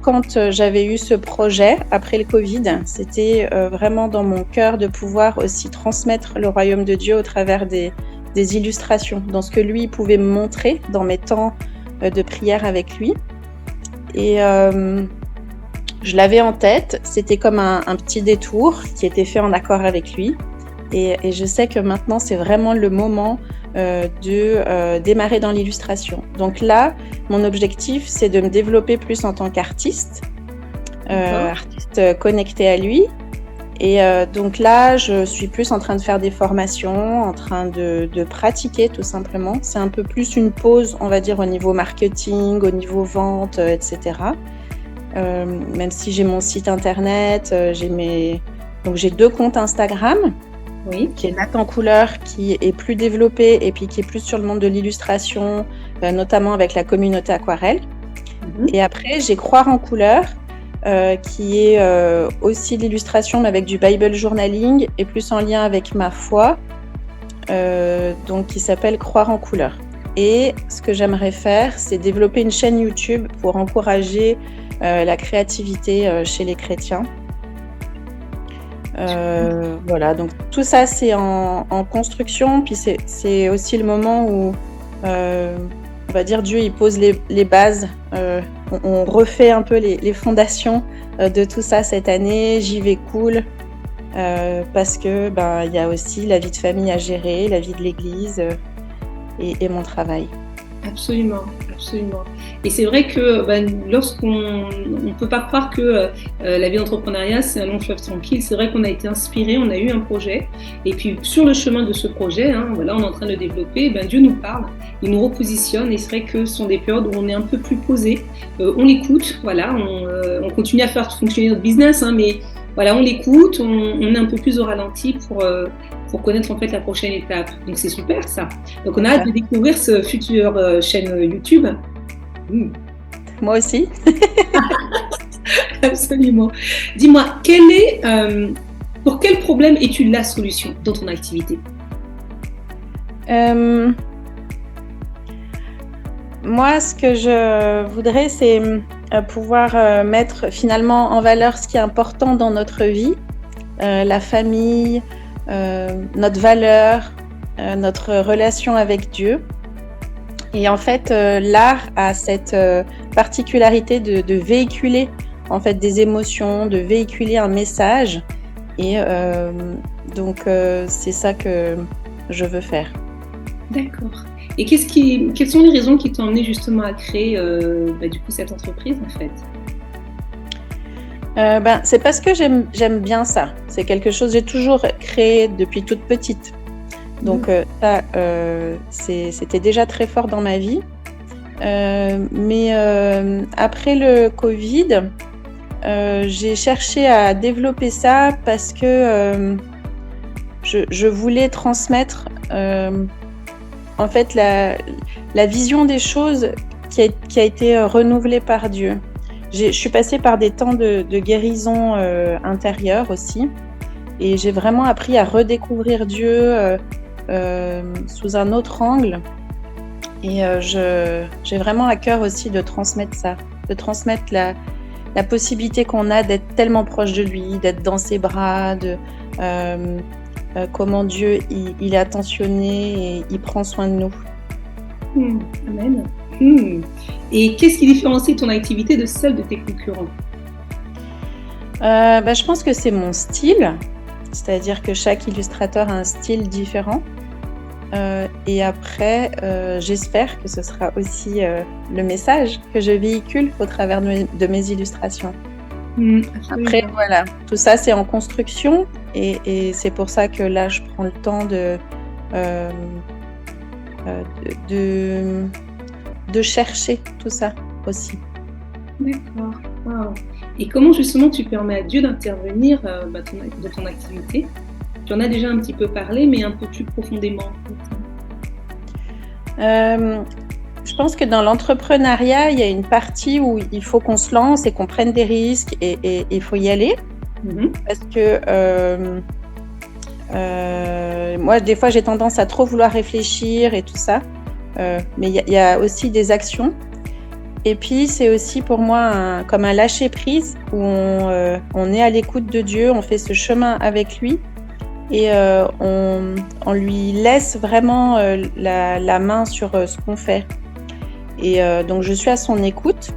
quand j'avais eu ce projet après le Covid, c'était vraiment dans mon cœur de pouvoir aussi transmettre le royaume de Dieu au travers des illustrations, dans ce que lui pouvait me montrer dans mes temps de prière avec lui. Et je l'avais en tête, c'était comme un petit détour qui était fait en accord avec lui. Et je sais que maintenant, c'est vraiment le moment de démarrer dans l'illustration. Donc là, mon objectif, c'est de me développer plus en tant qu'artiste, artiste connecté à lui. Et donc là, je suis plus en train de faire des formations, en train de pratiquer tout simplement. C'est un peu plus une pause, on va dire, au niveau marketing, au niveau vente, etc. Même si j'ai mon site internet, donc j'ai 2 comptes Instagram. Oui. Qui est Nathan Couleur, qui est plus développé et puis qui est plus sur le monde de l'illustration, notamment avec la communauté aquarelle. Et après, j'ai Croire en couleur, qui est aussi l'illustration, mais avec du Bible journaling et plus en lien avec ma foi, donc qui s'appelle Croire en couleur. Et ce que j'aimerais faire, c'est développer une chaîne YouTube pour encourager la créativité chez les chrétiens. Voilà, donc tout ça c'est en construction, puis c'est aussi le moment où on va dire Dieu il pose les bases, on refait un peu les fondations de tout ça cette année. J'y vais cool parce que il y a aussi la vie de famille à gérer, la vie de l'église et mon travail.
Absolument, absolument. Et c'est vrai que lorsqu'on ne peut pas croire que la vie d'entrepreneuriat, c'est un long fleuve tranquille. C'est vrai qu'on a été inspiré, on a eu un projet. Et puis, sur le chemin de ce projet, on est en train de le développer, Dieu nous parle, il nous repositionne. Et c'est vrai que ce sont des périodes où on est un peu plus posé. On l'écoute, voilà, on continue à faire fonctionner notre business, mais voilà, on l'écoute, on est un peu plus au ralenti pour connaître en fait la prochaine étape. Donc c'est super ça. Donc on a hâte de découvrir ce futur chaîne YouTube.
Moi aussi.
Absolument. Dis-moi, pour quel problème es-tu la solution dans ton activité?
Moi, ce que je voudrais, c'est pouvoir mettre finalement en valeur ce qui est important dans notre vie, la famille, notre valeur, notre relation avec Dieu. Et en fait, l'art a cette particularité de véhiculer en fait des émotions, de véhiculer un message. Et donc, c'est ça que je veux faire.
D'accord. Et quelles sont les raisons qui t'ont amené justement à créer du coup cette entreprise en fait?
C'est parce que j'aime bien ça. C'est quelque chose que j'ai toujours créé depuis toute petite. Donc ça, c'était déjà très fort dans ma vie. Mais après le Covid, j'ai cherché à développer ça parce que je voulais transmettre en fait la vision des choses qui a été renouvelée par Dieu. Je suis passée par des temps de guérison intérieure aussi, et j'ai vraiment appris à redécouvrir Dieu sous un autre angle. Et j'ai vraiment à cœur aussi de transmettre ça, de transmettre la possibilité qu'on a d'être tellement proche de lui, d'être dans ses bras, comment Dieu il est attentionné et il prend soin de nous.
Amen. Et qu'est-ce qui différencie ton activité de celle de tes concurrents?
Je pense que c'est mon style, c'est-à-dire que chaque illustrateur a un style différent. Et après, j'espère que ce sera aussi le message que je véhicule au travers de mes illustrations. Après, voilà, tout ça c'est en construction et c'est pour ça que là je prends le temps de chercher tout ça aussi.
D'accord. Wow. Et comment justement tu permets à Dieu d'intervenir dans ton activité? Tu en as déjà un petit peu parlé, mais un peu plus profondément.
Je pense que dans l'entrepreneuriat, il y a une partie où il faut qu'on se lance et qu'on prenne des risques et il faut y aller. Parce que moi, des fois, j'ai tendance à trop vouloir réfléchir et tout ça. Mais il y a aussi des actions. Et puis, c'est aussi pour moi comme un lâcher-prise où on est à l'écoute de Dieu, on fait ce chemin avec lui et on lui laisse vraiment la main sur ce qu'on fait. Et donc, je suis à son écoute.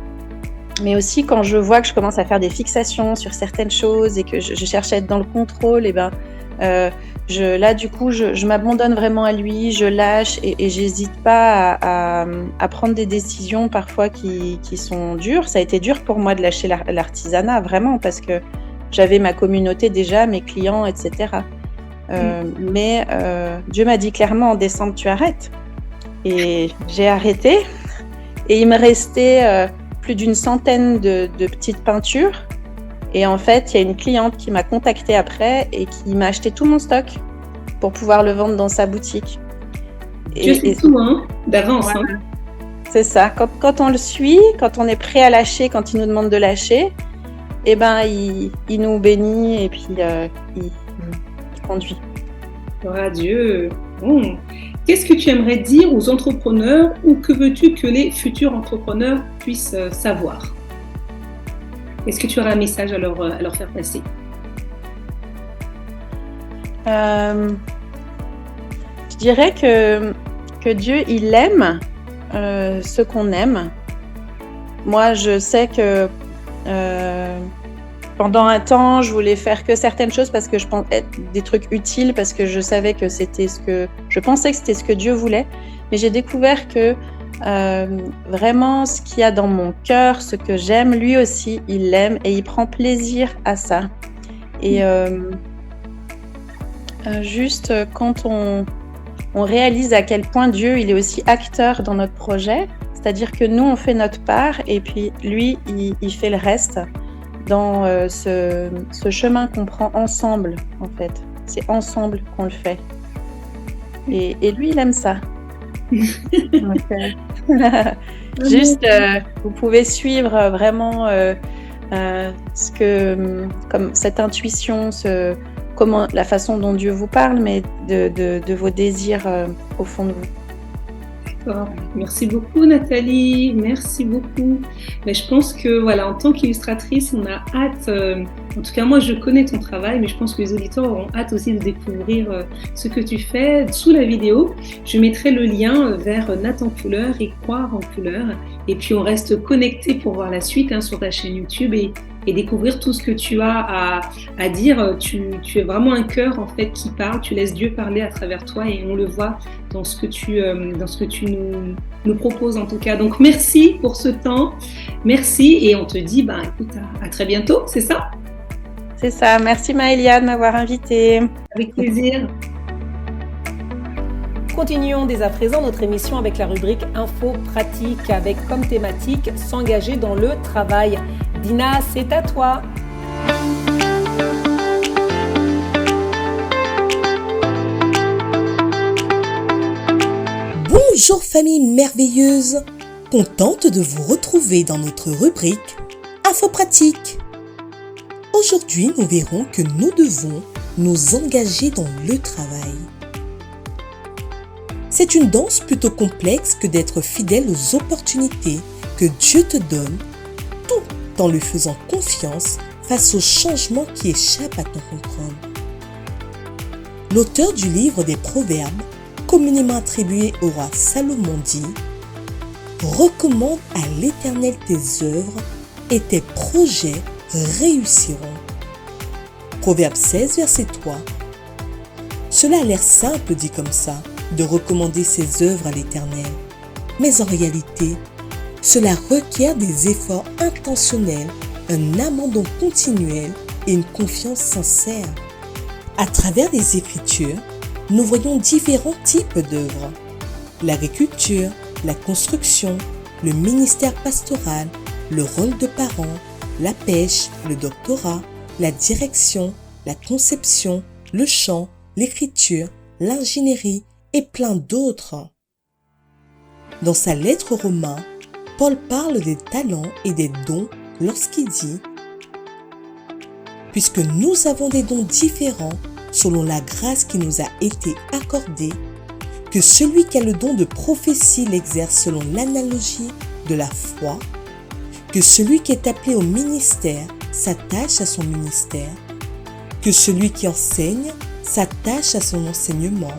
Mais aussi, quand je vois que je commence à faire des fixations sur certaines choses et que je cherche à être dans le contrôle, et là, du coup, je m'abandonne vraiment à lui, je lâche et j'hésite pas à prendre des décisions parfois qui sont dures. Ça a été dur pour moi de lâcher l'artisanat, vraiment, parce que j'avais ma communauté déjà, mes clients, etc. Mais Dieu m'a dit clairement, en décembre, tu arrêtes. Et j'ai arrêté. Et il me restait plus d'une centaine de petites peintures. Et en fait, il y a une cliente qui m'a contactée après et qui m'a acheté tout mon stock pour pouvoir le vendre dans sa boutique.
Dieu sait tout, hein, d'avance.
Voilà.
Hein.
C'est ça. Quand on le suit, quand on est prêt à lâcher, quand il nous demande de lâcher, il nous bénit et puis il conduit.
Gloire à Dieu. Bon. Qu'est-ce que tu aimerais dire aux entrepreneurs ou que veux-tu que les futurs entrepreneurs puissent savoir ? Est-ce que tu auras un message à leur faire passer ?
Je dirais que Dieu, il aime ce qu'on aime. Moi, je sais que pendant un temps, je voulais faire que certaines choses parce que je pensais des trucs utiles, parce que je savais que je pensais que c'était ce que Dieu voulait. Mais j'ai découvert que vraiment ce qu'il y a dans mon cœur, ce que j'aime, lui aussi, il l'aime et il prend plaisir à ça. Et juste quand on réalise à quel point Dieu, il est aussi acteur dans notre projet, c'est-à-dire que nous, on fait notre part et puis lui, il fait le reste dans ce chemin qu'on prend ensemble, en fait. C'est ensemble qu'on le fait. Et lui, il aime ça. Donc, juste, vous pouvez suivre vraiment comme cette intuition, la façon dont Dieu vous parle, mais de vos désirs au fond de vous.
D'accord. Merci beaucoup Nathalie, merci beaucoup. Mais je pense que voilà, en tant qu'illustratrice, on a hâte, en tout cas moi je connais ton travail, mais je pense que les auditeurs auront hâte aussi de découvrir ce que tu fais. Sous la vidéo, je mettrai le lien vers Nathan Couleur et Croire en couleur. Et puis on reste connecté pour voir la suite sur ta chaîne YouTube et découvrir tout ce que tu as à dire. Tu es vraiment un cœur en fait qui parle, tu laisses Dieu parler à travers toi et on le voit dans ce que tu nous proposes en tout cas. Donc merci pour ce temps, merci et on te dit écoute à très bientôt, c'est ça ?
C'est ça, merci Maëlia de m'avoir invitée.
Avec plaisir.
Continuons dès à présent notre émission avec la rubrique Info pratique avec comme thématique s'engager dans le travail. Dina, c'est à toi.
Bonjour famille merveilleuse, contente de vous retrouver dans notre rubrique Info pratique. Aujourd'hui, nous verrons que nous devons nous engager dans le travail. C'est une danse plutôt complexe que d'être fidèle aux opportunités que Dieu te donne, tout en lui faisant confiance face aux changements qui échappent à ton contrôle. L'auteur du livre des Proverbes, communément attribué au roi Salomon, dit « Recommande à l'Éternel tes œuvres et tes projets réussiront. » Proverbe 16, verset 3. Cela a l'air simple dit comme ça, de recommander ses œuvres à l'Éternel. Mais en réalité, cela requiert des efforts intentionnels, un abandon continuel et une confiance sincère. À travers les Écritures, nous voyons différents types d'œuvres. L'agriculture, la construction, le ministère pastoral, le rôle de parent, la pêche, le doctorat, la direction, la conception, le chant, l'écriture, l'ingénierie et plein d'autres. Dans sa lettre aux Romains, Paul parle des talents et des dons lorsqu'il dit « Puisque nous avons des dons différents selon la grâce qui nous a été accordée, que celui qui a le don de prophétie l'exerce selon l'analogie de la foi, que celui qui est appelé au ministère s'attache à son ministère, que celui qui enseigne s'attache à son enseignement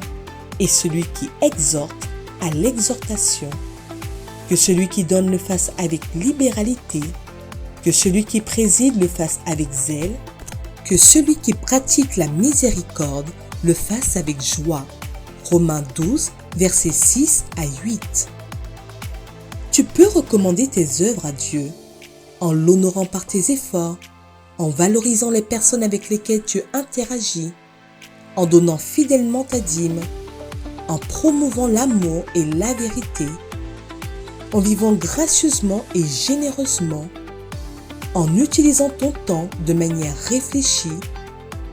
et celui qui exhorte à l'exhortation, que celui qui donne le fasse avec libéralité, que celui qui préside le fasse avec zèle, que celui qui pratique la miséricorde le fasse avec joie. Romains 12, versets 6 à 8. Tu peux recommander tes œuvres à Dieu en l'honorant par tes efforts, en valorisant les personnes avec lesquelles tu interagis, en donnant fidèlement ta dîme, en promouvant l'amour et la vérité, en vivant gracieusement et généreusement, en utilisant ton temps de manière réfléchie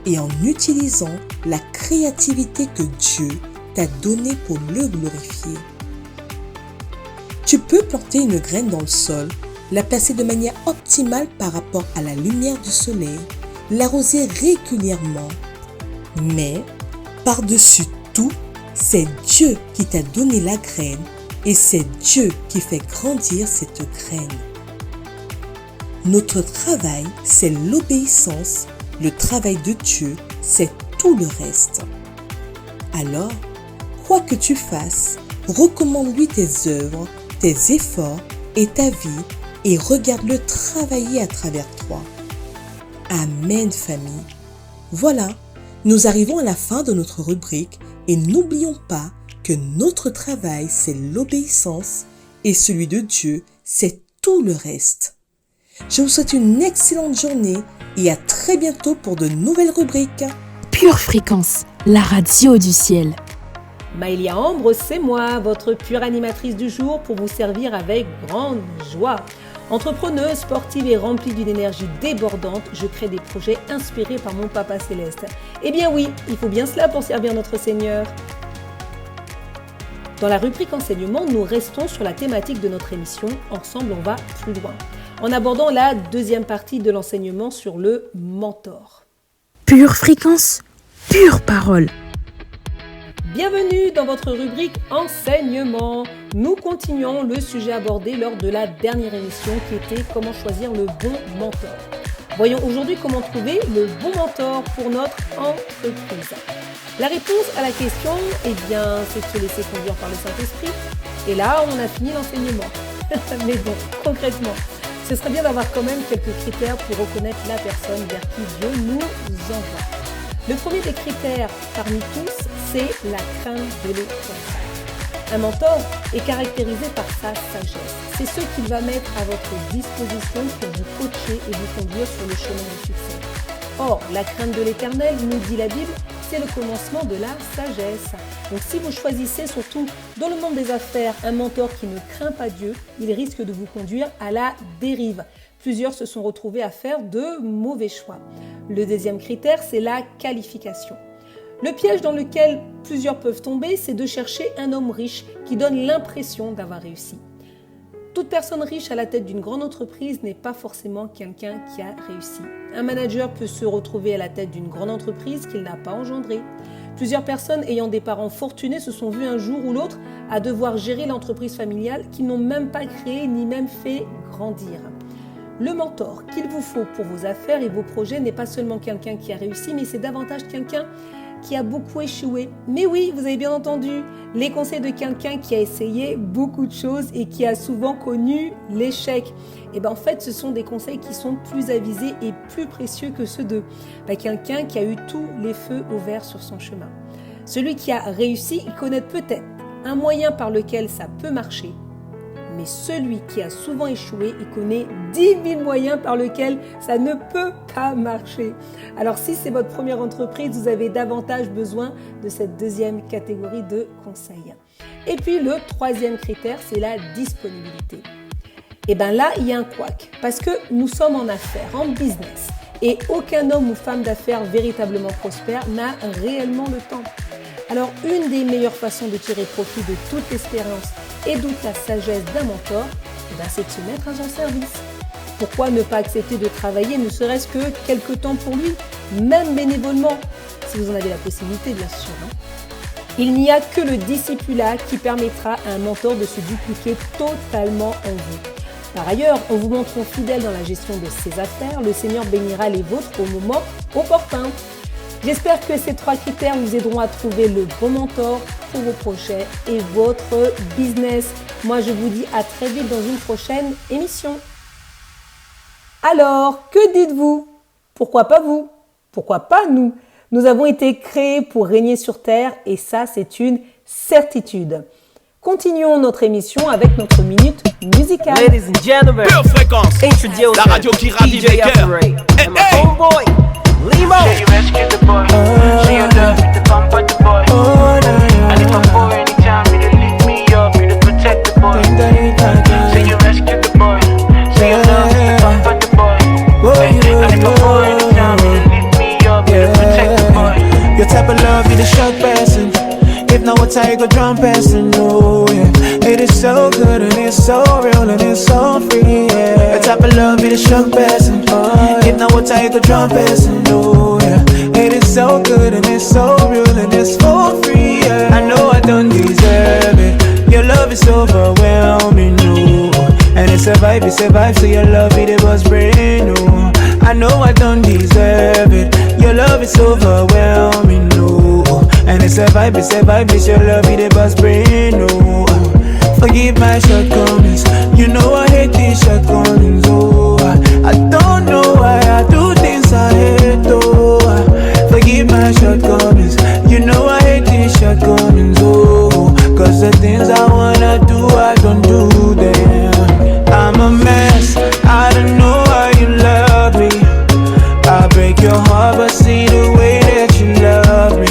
et en utilisant la créativité que Dieu t'a donnée pour le glorifier. Tu peux planter une graine dans le sol, la placer de manière optimale par rapport à la lumière du soleil, l'arroser régulièrement. Mais, par-dessus tout, c'est Dieu qui t'a donné la graine et c'est Dieu qui fait grandir cette graine. Notre travail, c'est l'obéissance. Le travail de Dieu, c'est tout le reste. Alors, quoi que tu fasses, recommande-lui tes œuvres, tes efforts et ta vie et regarde-le travailler à travers toi. Amen, famille. Voilà, nous arrivons à la fin de notre rubrique et n'oublions pas que notre travail, c'est l'obéissance et celui de Dieu, c'est tout le reste. Je vous souhaite une excellente journée et à très bientôt pour de nouvelles rubriques.
Pure Fréquence, la radio du ciel.
Maëlia Ambre, c'est moi, votre pure animatrice du jour pour vous servir avec grande joie. Entrepreneuse, sportive et remplie d'une énergie débordante, je crée des projets inspirés par mon Papa Céleste. Eh bien oui, il faut bien cela pour servir notre Seigneur. Dans la rubrique enseignement, nous restons sur la thématique de notre émission. Ensemble, on va plus loin, en abordant la deuxième partie de l'enseignement sur le mentor.
Pure Fréquence, pure parole.
Bienvenue dans votre rubrique enseignement. Nous continuons le sujet abordé lors de la dernière émission qui était comment choisir le bon mentor. Voyons aujourd'hui comment trouver le bon mentor pour notre entreprise. La réponse à la question, eh bien, c'est de se laisser conduire par le Saint-Esprit. Et là, on a fini l'enseignement. Mais bon, concrètement, ce serait bien d'avoir quand même quelques critères pour reconnaître la personne vers qui Dieu nous envoie. Le premier des critères parmi tous, c'est la crainte de l'éternel. Un mentor est caractérisé par sa sagesse. C'est ce qu'il va mettre à votre disposition pour vous coacher et vous conduire sur le chemin du succès. Or, la crainte de l'éternel, nous dit la Bible, c'est le commencement de la sagesse. Donc si vous choisissez surtout dans le monde des affaires un mentor qui ne craint pas Dieu, il risque de vous conduire à la dérive. Plusieurs se sont retrouvés à faire de mauvais choix. Le deuxième critère, c'est la qualification. Le piège dans lequel plusieurs peuvent tomber, c'est de chercher un homme riche qui donne l'impression d'avoir réussi. Toute personne riche à la tête d'une grande entreprise n'est pas forcément quelqu'un qui a réussi. Un manager peut se retrouver à la tête d'une grande entreprise qu'il n'a pas engendrée. Plusieurs personnes ayant des parents fortunés se sont vues un jour ou l'autre à devoir gérer l'entreprise familiale qu'ils n'ont même pas créée ni même fait grandir. Le mentor qu'il vous faut pour vos affaires et vos projets n'est pas seulement quelqu'un qui a réussi, mais c'est davantage quelqu'un qui a beaucoup échoué. Mais oui, vous avez bien entendu, les conseils de quelqu'un qui a essayé beaucoup de choses et qui a souvent connu l'échec. Et bien en fait, ce sont des conseils qui sont plus avisés et plus précieux que ceux de quelqu'un qui a eu tous les feux au vert sur son chemin. Celui qui a réussi, il connaît peut-être un moyen par lequel ça peut marcher. Mais celui qui a souvent échoué, il connaît 10 000 moyens par lesquels ça ne peut pas marcher. Alors si c'est votre première entreprise, vous avez davantage besoin de cette deuxième catégorie de conseils. Et puis le troisième critère, c'est la disponibilité. Et bien là, il y a un couac, parce que nous sommes en affaires, en business. Et aucun homme ou femme d'affaires véritablement prospère n'a réellement le temps. Alors, une des meilleures façons de tirer profit de toute l'expérience et de la sagesse d'un mentor, c'est de se mettre à son service. Pourquoi ne pas accepter de travailler, ne serait-ce que quelques temps pour lui, même bénévolement, si vous en avez la possibilité, bien sûr. Il n'y a que le discipulat qui permettra à un mentor de se dupliquer totalement en vous. Par ailleurs, en vous montrant fidèle dans la gestion de ses affaires, le Seigneur bénira les vôtres au moment opportun. J'espère que ces 3 critères vous aideront à trouver le bon mentor pour vos projets et votre business. Moi, je vous dis à très vite dans une prochaine émission. Alors, que dites-vous? Pourquoi pas vous? Pourquoi pas nous? Nous avons été créés pour régner sur terre et ça, c'est une certitude. Continuons notre émission avec notre minute musicale.
Ladies and gentlemen, Pure Fréquence, introduce la radio qui ravit les cœurs. And my homeboy, Limo. Say you rescue the boy, say you love me to comfort the boy. And if I'm boy anytime, you to lift me up, you to protect the boy. Say you rescue the boy, say you love me to comfort the boy. And if I'm boy anytime, you to lift me up, you to protect the boy.
Your type of love be the shock person. If not, what I go drum person, no, yeah. It is so good and it's so real and it's so free, yeah. Your type of love be the shock person. If not, what I go drum person, no, yeah. It is so good and it's so real and it's for free, yeah. I know I don't deserve it. Your love is overwhelming, no. And it's a vibe, so your love be the boss brain, no. I know I don't deserve it. Your love is overwhelming, no. And it's a vibe, it's your love be the boss brain, no. Forgive my shortcomings, you know I hate these shortcomings, oh. I don't know why I do things I hate, oh. Forgive my shortcomings, you know I hate these shortcomings, oh. Cause the things I wanna do, I don't do them. I'm a mess, I don't know why you love me. I break your heart, but see the way that you love me.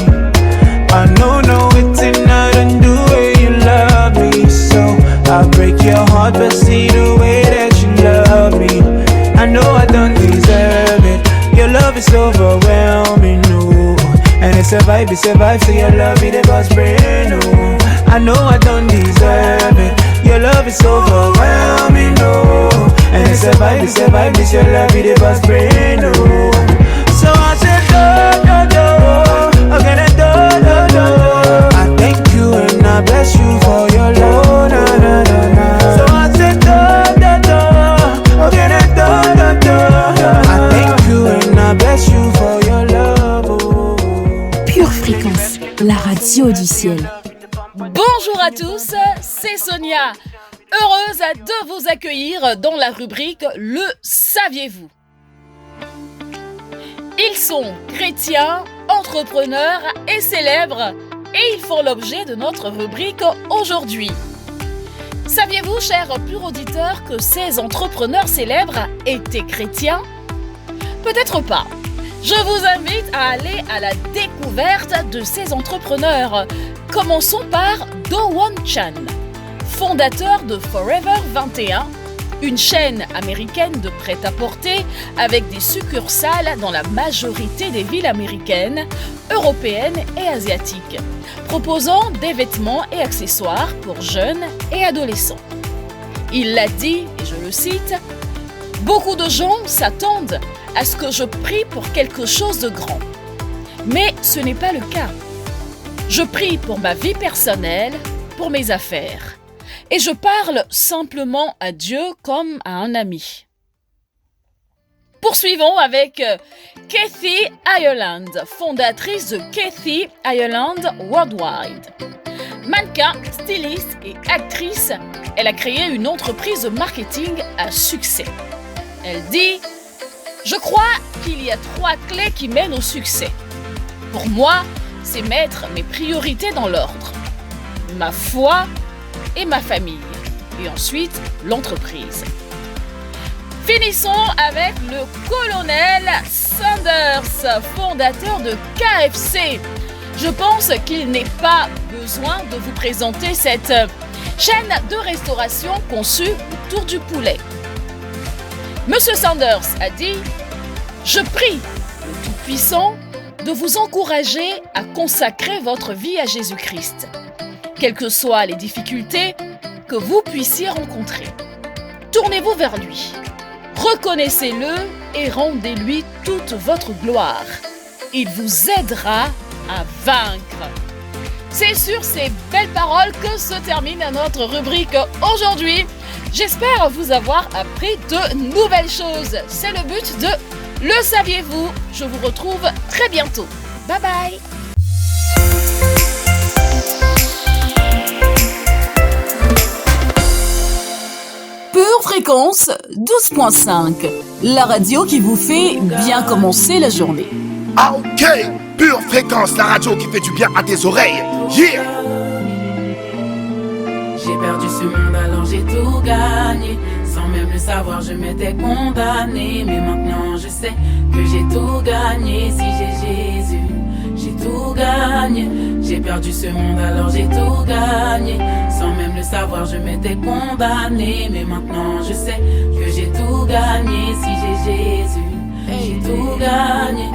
I know, it's not undo way you love me. So I break your heart, but see the way that you love me. I know I don't deserve it. Your love is overwhelming, no. And it's a vibe, so your love be the boss brain, no. I know I don't deserve it. Your love is overwhelming, no. And it's a vibe, it's your love be the boss brain, no. So I said, do, okay, do. I thank you and I bless you for your love, na, na, na, na. So I said, do, okay, do. I thank you and I bless you for your love, oh.
Pure Fréquence, la radio du ciel.
Bonjour à tous, c'est Sonia. Heureuse de vous accueillir dans la rubrique Le saviez-vous. Ils sont chrétiens, entrepreneurs et célèbres et ils font l'objet de notre rubrique aujourd'hui. Saviez-vous, chers purs auditeurs, que ces entrepreneurs célèbres étaient chrétiens? Peut-être pas. Je vous invite à aller à la découverte de ces entrepreneurs. Commençons par Do-Won Chan, fondateur de Forever 21, une chaîne américaine de prêt-à-porter avec des succursales dans la majorité des villes américaines, européennes et asiatiques, proposant des vêtements et accessoires pour jeunes et adolescents. Il l'a dit, et je le cite, « Beaucoup de gens s'attendent à ce que je prie pour quelque chose de grand. Mais ce n'est pas le cas. Je prie pour ma vie personnelle, pour mes affaires. Et je parle simplement à Dieu comme à un ami. » Poursuivons avec Kathy Ireland, fondatrice de Kathy Ireland Worldwide. Mannequin, styliste et actrice, elle a créé une entreprise de marketing à succès. Elle dit « Je crois qu'il y a 3 clés qui mènent au succès. Pour moi, c'est mettre mes priorités dans l'ordre. Ma foi et ma famille. Et ensuite, l'entreprise. » Finissons avec le colonel Sanders, fondateur de KFC. Je pense qu'il n'est pas besoin de vous présenter cette chaîne de restauration conçue autour du poulet. Monsieur Sanders a dit « Je prie le Tout-Puissant de vous encourager à consacrer votre vie à Jésus-Christ, quelles que soient les difficultés que vous puissiez rencontrer. Tournez-vous vers lui. Reconnaissez-le et rendez-lui toute votre gloire. Il vous aidera à vaincre. » C'est sur ces belles paroles que se termine notre rubrique aujourd'hui. J'espère vous avoir appris de nouvelles choses. C'est le but de Le saviez-vous? Je vous retrouve très bientôt. Bye bye. Pure Fréquence 12.5, la radio qui vous fait bien commencer la journée.
Ah ok, Pure Fréquence, la radio qui fait du bien à tes oreilles. Yeah.
J'ai perdu ce monde alors j'ai tout gagné. Sans même le savoir je m'étais condamné. Mais maintenant je sais que j'ai tout gagné. Si j'ai Jésus, j'ai tout gagné. J'ai perdu ce monde alors j'ai tout gagné. Sans même le savoir je m'étais condamné. Mais maintenant je sais que j'ai tout gagné. Si j'ai Jésus, j'ai tout gagné.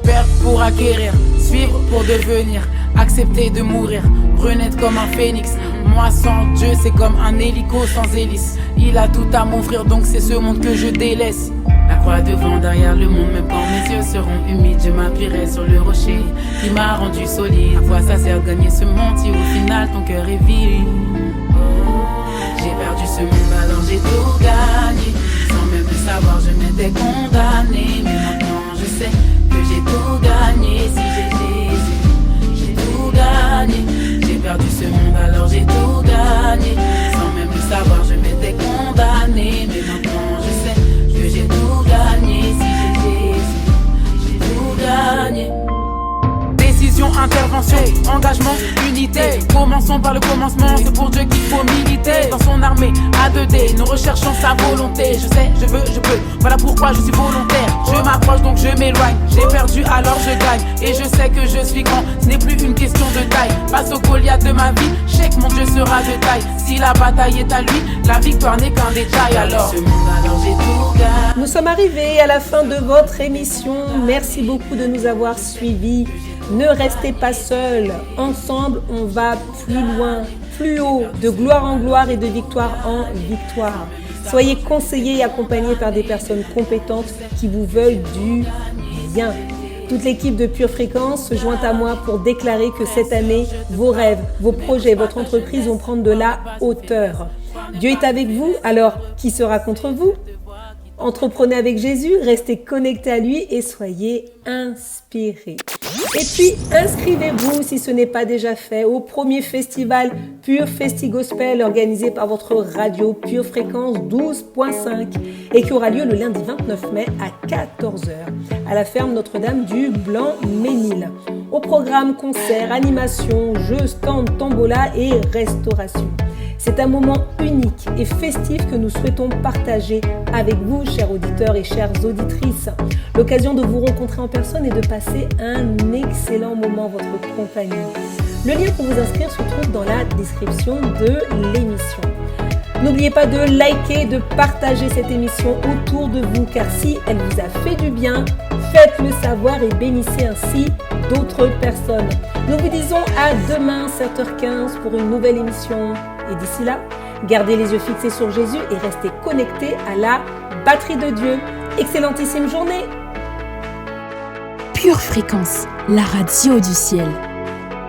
Perdre pour acquérir, suivre pour devenir, accepter de mourir, renaître comme un phénix. Moi sans Dieu c'est comme un hélico sans hélice. Il a tout à m'offrir donc c'est ce monde que je délaisse. La croix devant derrière le monde, même quand mes yeux seront humides, je m'appuierai sur le rocher qui m'a rendu solide. À quoi ça sert de gagner ce monde si au final ton cœur est vide? J'ai perdu ce monde alors j'ai tout gagné. Sans même le savoir je m'étais condamné. Mais maintenant je sais que j'ai tout gagné. Si j'ai Jésus, j'ai tout gagné. J'ai perdu ce monde alors j'ai tout gagné. Sans même le savoir je m'étais condamné. Mais maintenant je sais que j'ai tout gagné. Si j'ai Jésus, j'ai tout gagné. Décision, intervention, engagement, unité. Commençons par le commencement, c'est pour Dieu qu'il faut militer. Dans son armée, A2D, nous recherchons sa volonté. Je sais, je veux, je peux, voilà pourquoi je suis volontaire. Je m'approche donc je m'éloigne, j'ai perdu alors je gagne. Et je sais que je suis grand, ce n'est plus une question de taille. Face au Goliath de ma vie, je sais que mon Dieu sera de taille. Si la bataille est à lui, la victoire n'est qu'un détail. Alors ce monde alors j'ai tout gagné.
Nous sommes arrivés à la fin de votre émission. Merci beaucoup de nous avoir suivis. Ne restez pas seuls. Ensemble, on va plus loin, plus haut, de gloire en gloire et de victoire en victoire. Soyez conseillés et accompagnés par des personnes compétentes qui vous veulent du bien. Toute l'équipe de Pure Fréquence se joint à moi pour déclarer que cette année, vos rêves, vos projets, votre entreprise vont prendre de la hauteur. Dieu est avec vous, alors qui sera contre vous? Entreprenez avec Jésus, restez connectés à lui et soyez inspirés. Et puis, inscrivez-vous si ce n'est pas déjà fait au premier festival Pure Festi Gospel organisé par votre radio Pure Fréquence 12.5 et qui aura lieu le lundi 29 mai à 14h à la ferme Notre-Dame du Blanc-Ménil. Au programme concerts, animations, jeux, stands, tombola et restauration. C'est un moment unique et festif que nous souhaitons partager avec vous, chers auditeurs et chères auditrices. L'occasion de vous rencontrer en personne et de passer un excellent moment en votre compagnie. Le lien pour vous inscrire se trouve dans la description de l'émission. N'oubliez pas de liker, de partager cette émission autour de vous, car si elle vous a fait du bien, faites-le savoir et bénissez ainsi d'autres personnes. Nous vous disons à demain 7h15 pour une nouvelle émission. Et d'ici là, gardez les yeux fixés sur Jésus et restez connectés à la batterie de Dieu. Excellentissime journée.
Pure Fréquence, la radio du ciel.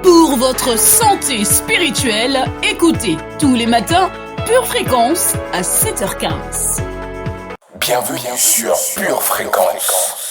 Pour votre santé spirituelle, écoutez tous les matins Pure Fréquence à 7h15.
Bienvenue sur Pure Fréquence.